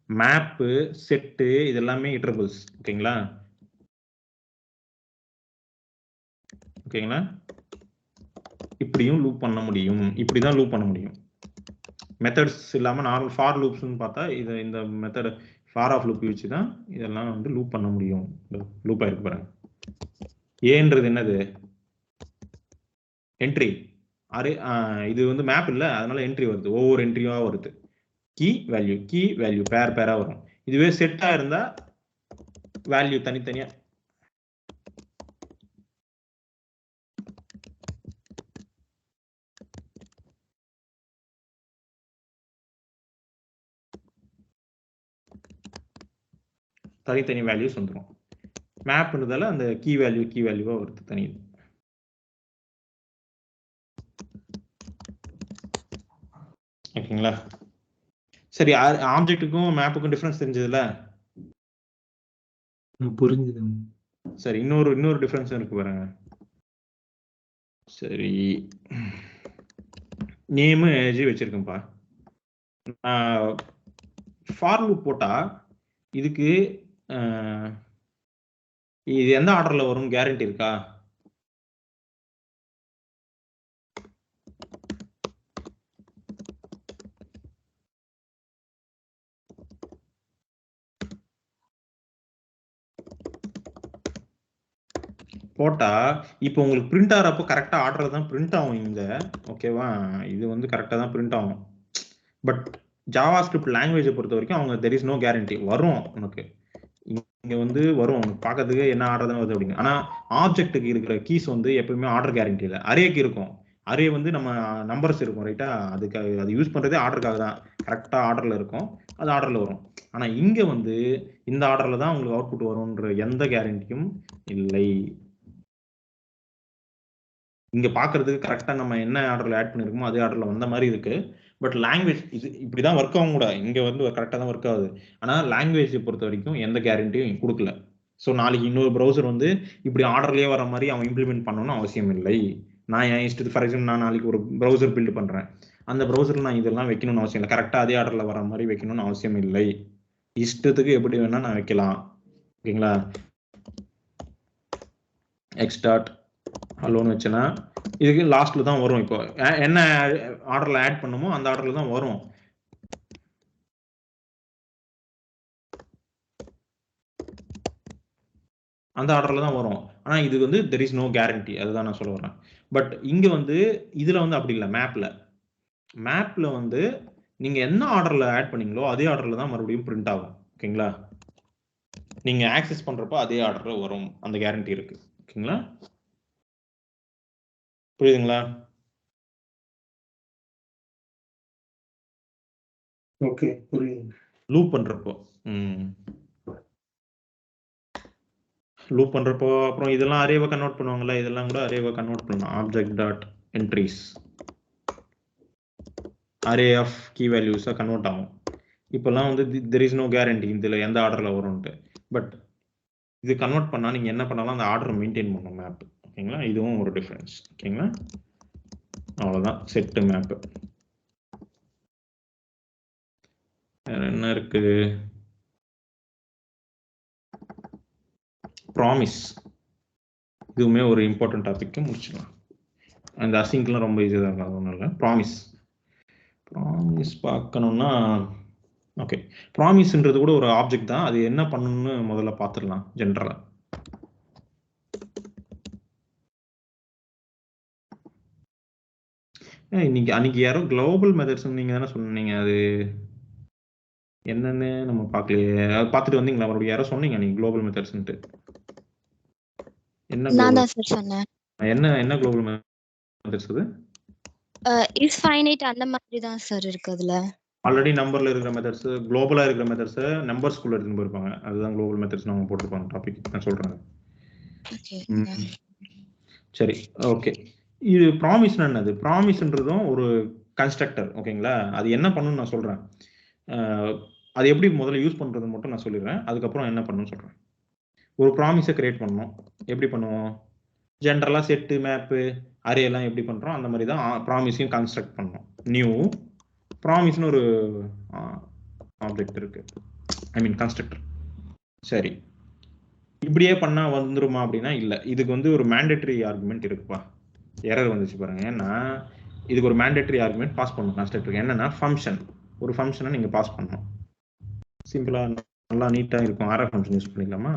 map, set, இது எல்லாமே இட்டரபிள்ஸ். ஓகேங்களா? இப்படியும் லூப் பண்ண முடியும், இப்படிதான் லூப் பண்ண முடியும். மெத்தட்ஸ் இல்லாம நார்மல் ஃபார் லூப்ஸ்னு பார்த்தா இந்த மெத்தட் ஃபார் ஆஃப் லூப் வச்சு தான் இதெல்லாம் வந்து லூப் பண்ண முடியும். லூப் ஆயிருக்கு பாருங்க. ஏன்றது என்னது? என்ட்ரி. அரே இது வந்து மேப் இல்ல, அதனால என்ட்ரி வருது, ஒவ்வொரு என்ட்ரியா வருது. கீ வேல்யூ பேரா வரும். இதுவே செட்டா இருந்தா வேல்யூ தனித்தனியா தனித்தனி வேல்யூஸ் வந்துடும். மேப்ன்றதால அந்த கீ வேல்யூவா வருது தனி. ஓகேங்களா? சரி, ஆப்ஜெக்ட்டுக்கும் மேப்புக்கும் டிஃபரன்ஸ் தெரிஞ்சதுல? புரிஞ்சுது. சரி, இன்னொரு டிஃபரன்ஸ் இருக்கு பாருங்க. சரி, நேமு ஏஜ் வச்சிருக்கேன்ப்பா. ஃபார் லூப் போட்டா இதுக்கு இது எந்த ஆர்டர்ல வரும் கேரண்டி இருக்கா? போட்டா இப்போ உங்களுக்கு பிரிண்ட் ஆகிறப்போ கரெக்டா ஆர்டர் தான் பிரிண்ட் ஆகும் இங்க. ஓகேவா? இது வந்து கரெக்டா தான் பிரிண்ட் ஆகும். பட் ஜாவா ஸ்கிரிப்ட் லாங்குவேஜை பொறுத்த வரைக்கும் அவங்க தெர் இஸ் நோ கேரண்டி. வரும் உனக்கு இங்க வந்து வரும் பார்க்கறதுக்கு என்ன ஆர்டர் தான் வருது அப்படிங்க. ஆனா ஆப்ஜெக்ட்டுக்கு இருக்கிற கீஸ் வந்து எப்பவுமே ஆர்டர் கேரண்டி இல்லை. அரேக்கு இருக்கும். அரே வந்து நம்ம நம்பர்ஸ் இருக்கும் ரைட்டா, அதுக்கு அது யூஸ் பண்றதே ஆர்டருக்காக தான். கரெக்டா ஆர்டர்ல இருக்கும், அது ஆர்டர்ல வரும். ஆனா இங்க வந்து இந்த ஆர்டர்ல தான் உங்களுக்கு அவுட்புட் வரும்ன்ற எந்த கேரண்டியும் இல்லை. இங்க பாக்குறதுக்கு கரெக்டா நம்ம என்ன ஆர்டர்ல ஆட் பண்ணிருக்கோமோ அதே ஆர்டர்ல வந்த மாதிரி இருக்கு. பட் லாங்குவேஜ் இது இப்படிதான் ஒர்க் ஆகும் கூட. இங்க வந்து கரெக்டா தான் ஒர்க் ஆகுது. ஆனா லாங்குவேஜை பொறுத்த வரைக்கும் எந்த கேரண்டியும் கொடுக்கல. ஸோ நாளைக்கு இன்னொரு ப்ரௌசர் வந்து இப்படி ஆர்டர்லயே வர மாதிரி அவன் இம்ப்ளிமெண்ட் பண்ணணும்னு அவசியம் இல்லை. நான் என் இஷ்டத்துக்கு ஃபார் எக்ஸாம்பிள் நான் நாளைக்கு ஒரு ப்ரௌசர் பில்ட் பண்றேன், அந்த ப்ரௌசர்ல நான் இதெல்லாம் வைக்கணும்னு அவசியம் இல்லை. கரெக்டா அதே ஆர்டர்ல வர மாதிரி வைக்கணும்னு அவசியம் இல்லை. இஷ்டத்துக்கு எப்படி வேணா நான் வைக்கலாம். ஓகேங்களா? எக்ஸ்டார்ட் ஹலோன்னு வச்சேன்னா இதுக்கு லாஸ்ட்ல தான் வரும். இப்போ என்ன ஆர்டர்ல ஆட் பண்ணுமோ அந்த ஆர்டர்ல தான் வரும். அந்த ஆர்டர்ல தான் வரும். ஆனா இது வந்து தெர் இஸ் நோ கேரண்டி, அதுதான் நான் சொல்ல வரேன். பட் இங்க வந்து இதுல வந்து அப்படி இல்லை. மேப்ல வந்து நீங்க என்ன ஆர்டர்ல ஆட் பண்ணீங்களோ அதே ஆர்டர்ல தான் மறுபடியும் பிரிண்ட் ஆகும். ஓகேங்களா? நீங்க ஆக்சஸ் பண்றப்போ அதே ஆர்டர்ல வரும், அந்த கேரண்டி இருக்கு. ஓகேங்களா? புரியுதுங்களா? ஓகே, புரியுது. லூப் பண்றப்போ அப்புறம் இதெல்லாம் அரேவை கன்வெர்ட் பண்ணுவாங்கல்ல, இதெல்லாம் கூட அரேவை கன்வெர்ட் பண்ணலாம். Object dot entries array of key வேல்யூஸா கன்வெர்ட் ஆகும். இப்பெல்லாம் வந்து தெர் இஸ் நோ கேரண்டி இதுல எந்த ஆர்டர்ல வரும்ட்டு. பட் இது கன்வெர்ட் பண்ணா நீங்க என்ன பண்ணாலும் அந்த ஆர்டர் மெயின்டைன் பண்ணும் மேப். ஓகேங்களா? இதுவும் ஒரு டிஃபரன்ஸ். ஓகேங்களா? அவ்வளவுதான் செட் மேப். வேற என்ன இருக்கு? ப்ராமிஸ், இதுவுமே ஒரு இம்பார்ட்டன்ட் டாபிக், முடிச்சிடலாம். அந்த அசிங்க்லாம் ரொம்ப ஈஸியாக தான் இருக்கும், ஒன்றும் இல்லை. ப்ராமிஸ் பார்க்கணும்னா ஓகே, ப்ராமிஸ்ன்றது கூட ஒரு ஆப்ஜெக்ட் தான். அது என்ன பண்ணணும்னு முதல்ல பார்த்துடலாம். ஜென்ரலா அன்னைக்கு யாரோ குளோபல் மெத்தட்ஸ் நீங்க தானே சொன்னீங்க, அது என்னன்னு நம்ம பார்க்கலையே. பார்த்துட்டு வந்தீங்களா மறுபடியும்? யாரோ சொன்னீங்க நீங்க குளோபல் மெத்தட்ஸ்ன்ட்டு. என்ன நான் தான் சார் சொன்னேன். என்ன குளோபல் மெத்தட்ஸ் அது? இஸ் ஃபைனைட் அந்த மாதிரி தான் சார் இருக்கு. அதுல ஆல்ரெடி நம்பர்ல இருக்கிற மெத்தட்ஸ், குளோபலா இருக்கிற மெத்தட்ஸ் நம்பர்ஸ்குள்ள எடுத்துட்டு போயிருப்பாங்க. அதுதான் குளோபல் மெத்தட்ஸ் நம்ம போட்டுருப்பாங்க டாபிக். நான் சொல்றேன். சரி, ஓகே. இது ப்ராமிஸ்னா என்னது? ப்ராமிஸ்ன்றதும் ஒரு கன்ஸ்ட்ரக்டர். ஓகேங்களா? அது என்ன பண்ணணும்னு நான் சொல்றேன். அது எப்படி முதல்ல யூஸ் பண்றது மட்டும் நான் சொல்லிடுறேன், அதுக்கப்புறம் என்ன பண்ணணும்னு சொல்றேன். ஒரு ப்ராமிஸை கிரியேட் பண்ணணும். எப்படி பண்ணுவோம்? ஜென்ரலா செட்டு, மேப்பு, அரே எல்லாம் எப்படி பண்றோம் அந்த மாதிரி தான் ப்ராமிஸையும் கன்ஸ்ட்ரக்ட் பண்ணணும். நியூ ப்ராமிஸ்னு ஒரு ஆப்ஜெக்ட் இருக்கு, ஐ மீன் கன்ஸ்ட்ரக்டர். சரி, இப்படியே பண்ணா வந்துருமா அப்படின்னா இல்லை. இதுக்கு வந்து ஒரு மேண்டேட்டரி ஆர்குமெண்ட் இருக்குப்பா. எரர் வந்துச்சு பாருங்க. ஏன்னா இதுக்கு ஒரு மேண்டேட்டரி ஆர்குமெண்ட் பாஸ் பண்ணணும் கன்ஸ்ட்ரக்டருக்கு. என்னன்னா ஃபங்க்ஷன், ஒரு ஃபங்க்ஷனை நீங்க பாஸ் பண்ணணும். சிம்பிளா நல்லா நீட்டா இருக்கும். ஆர்ஆர் ஃபங்க்ஷன் யூஸ் பண்ணிக்கலாமா?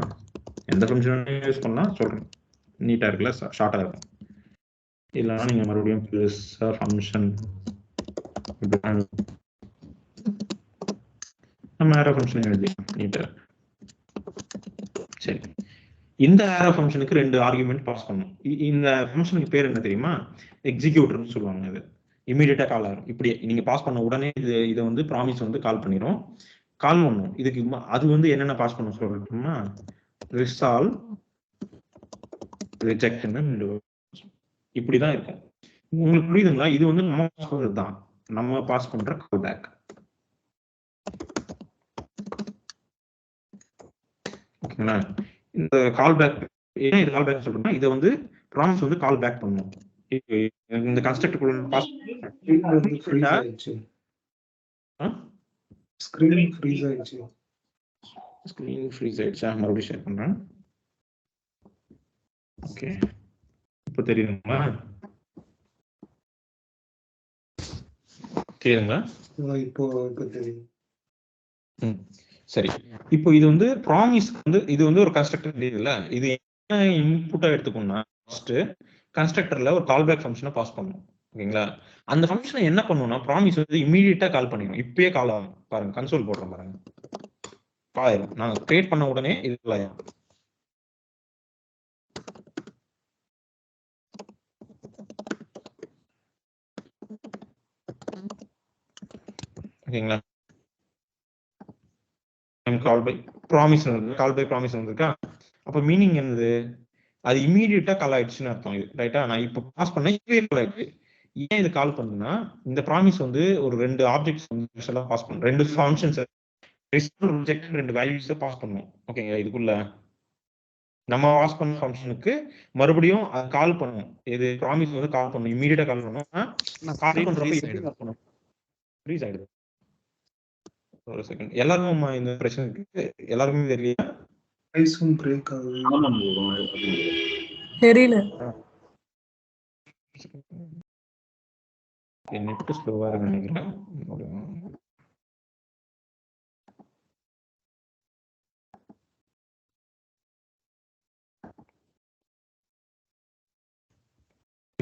எந்த ஃபங்க்ஷன் யூஸ் பண்ணலாம் சொல்றேன். நீட்டா இருக்குல்ல, ஷார்ட்டா இருக்கும். இல்லைன்னா நீங்க மறுபடியும் பெருசா ஃபங்க்ஷன் நம்ம ஆர்ஆர் ஃபங்க்ஷன் எழுதிக்கலாம் நீட்டா. சரி, இந்த ஆரோ ஃபங்க்ஷனுக்கு 2 ஆர்குமெண்ட் பாஸ் பண்ணணும். இந்த ஃபங்க்ஷனுக்கு பேர் என்ன தெரியுமா? எக்ஸிக்யூட்டர்னு சொல்லுவாங்க. இது இமீடியட்டா கால் ஆகும். இப்படி நீங்க பாஸ் பண்ண உடனே இதை வந்து ப்ராமிஸ் வந்து கால் பண்ணிடும். கால் பண்ணும். இதுக்கு அது வந்து என்னென்ன பாஸ் பண்ண சொல்றோம்னா ரிசால்வ் ரிஜெக்ட்னு இப்படிதான் இருக்கும். உங்களுக்கு புரியுதுங்களா? இது வந்து நம்ம பாஸ் பண்றது தான், நம்ம பாஸ் பண்ற கால் பேக். ஓகேங்களா? இந்த கால் பேக் ஏன் இது கால் பேக் சொல்றேன்னா இதை வந்து ப்ராமிஸ் வந்து கால் பேக் பண்ணும். இந்த கன்ஸ்ட்ரக்டர் பாஸ் ஃப்ரீஸ் ஆயிடுச்சு. ஸ்கிரீன் ஃப்ரீஸ் ஆயிடுச்சு. ஸ்கிரீன் ஃப்ரீஸ் ஆயிடுச்சா? மறுபடியும் ஷேர் பண்றேன். ஓகே, இப்போ தெரியுதுங்களா? தெரியுதுங்களா? இப்போ தெரியும். சரி, இப்போ இது வந்து ப்ராமிஸ் வந்து இது வந்து ஒரு கன்ஸ்ட்ரக்டர் இல்ல, இது என்ன இன்புட்டா எடுத்துக்கணும்னா ஃபர்ஸ்ட் கன்ஸ்ட்ரக்டர்ல ஒரு கால் பேக் ஃபங்க்ஷனை பாஸ் பண்ணணும். ஓகேங்களா? அந்த ஃபங்க்ஷனை என்ன பண்ணணும்னா ப்ராமிஸ் வந்து இமீடியட்டா கால் பண்ணிடும். இப்பயே கால் ஆகும். பாருங்க, கன்சோல் போடுறேன் பாருங்க. ஆயிரும். நான் கிரியேட் பண்ண உடனே இது ஆயிரும். ஓகேங்களா? கால் பை ப்ராமிஸ் வந்திருக்கா? அப்ப மீனிங் என்னது? அது இமீடியட்டா கால் ஆயிடுச்சுன்னு அர்த்தம். இது ரைட்டா? நான் இப்போ பாஸ் பண்ணேன், இதுவே கால் ஆயிடுச்சு. ஏன் இது கால் பண்ணுன்னா இந்த ப்ராமிஸ் வந்து ஒரு 2 ஆப்ஜெக்ட்ஸ் வந்து பாஸ் பண்ணும், 2 ஃபங்க்ஷன்ஸ் ரிஜெக்ட் 2 வேல்யூஸ் பாஸ் பண்ணும். ஓகேங்களா? இதுக்குள்ள நம்ம பாஸ் பண்ண ஃபங்க்ஷனுக்கு மறுபடியும் அது கால் பண்ணும். இது ப்ராமிஸ் வந்து கால் பண்ணும், இமீடியட்டா கால் பண்ணும். கால் பண்றப்ப எப்படி கால் பண்ணும்? ஃப்ரீஸ் ஆயிடுது. ஒரு செகண்ட், எல்லாரும் இந்த பிரச்சனை இருக்கு, எல்லாருமே தெரியல. ஐஸும் பிரேக் ஆகுது. தெரியல. நெட் ஸ்லோவா இருக்குன்னு நினைக்கிறேன்.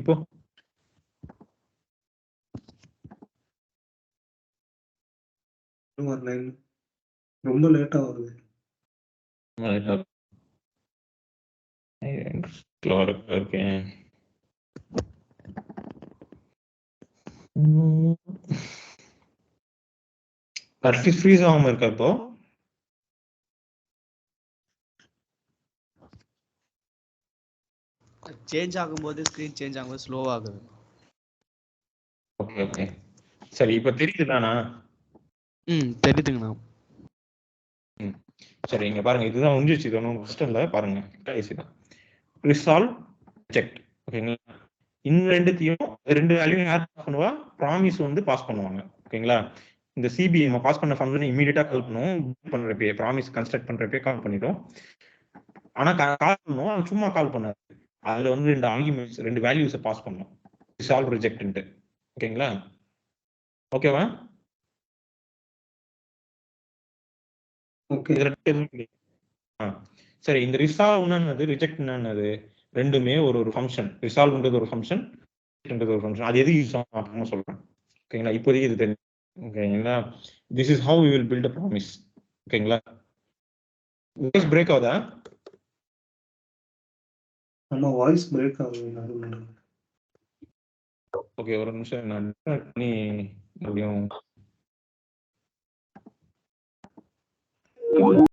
இப்போ ரொம்ப லேட்டா வருது. இருக்கேன். அட்லீஸ்ட் ஃப்ரீஸ் ஆகாம இருக்கா இப்போ? சேஞ்ச் ஆகும்போது ஸ்கிரீன் சேஞ்ச் ஆகும்போது ஸ்லோ ஆகுது. ஓகே ஓகே, சரி, இப்போ தெரியுதுதானா? தெரியுதுங்கண்ணா. சரி, இங்க பாருங்க, இதுதான் முடிஞ்சிச்சு. இது ஒன்றும் கஷ்டம் இல்லை. பாருங்க, கடைசி தான் ரிசால்வ் ரிஜெக்ட். ஓகேங்களா? இந்த ரெண்டுத்தையும் 2 வேல்யூ யார் பாஸ் பண்ணுவா? ப்ராமிஸ் வந்து பாஸ் பண்ணுவாங்க. ஓகேங்களா? இந்த சிபி நம்ம பாஸ் பண்ண ஃபங்க்ஷன் இமீடியட்டா கால் பண்ணுவோம். பண்றப்பே ப்ராமிஸ் கன்ஸ்ட்ரக்ட் பண்றப்பே கால் பண்ணிடும். ஆனா கால் பண்ணுவோம், அது சும்மா கால் பண்ணாது. அதுல வந்து 2 ஆர்குமெண்ட்ஸ் 2 வேல்யூஸை பாஸ் பண்ணும், ரிசால்வ் ரிஜெக்ட்ன்ட்டு. ஓகேங்களா? ஓகேவா? ஓகே. சரி, இந்த ரிசால்வ்ன்றது ரிஜெக்ட் என்னது? ரெண்டுமே ஒரு ஃபங்க்ஷன். ரிசால்வ்ன்றது ஒரு ஃபங்க்ஷன், ரிஜெக்ட்ன்றது ஒரு ஃபங்க்ஷன். அது எது யூஸ் ஆகும் அப்படின்னு சொல்றேன். ஓகேங்களா? இப்போதைக்கு இது தெரியும். ஓகேங்களா? This is how we will build a promise. ஓகேங்களா? வாய்ஸ் பிரேக் ஆகுதா? நம்ம வாய்ஸ் பிரேக் ஆகுது. ஓகே, ஒரு நிமிஷம் நான் பண்ணி மறுபடியும்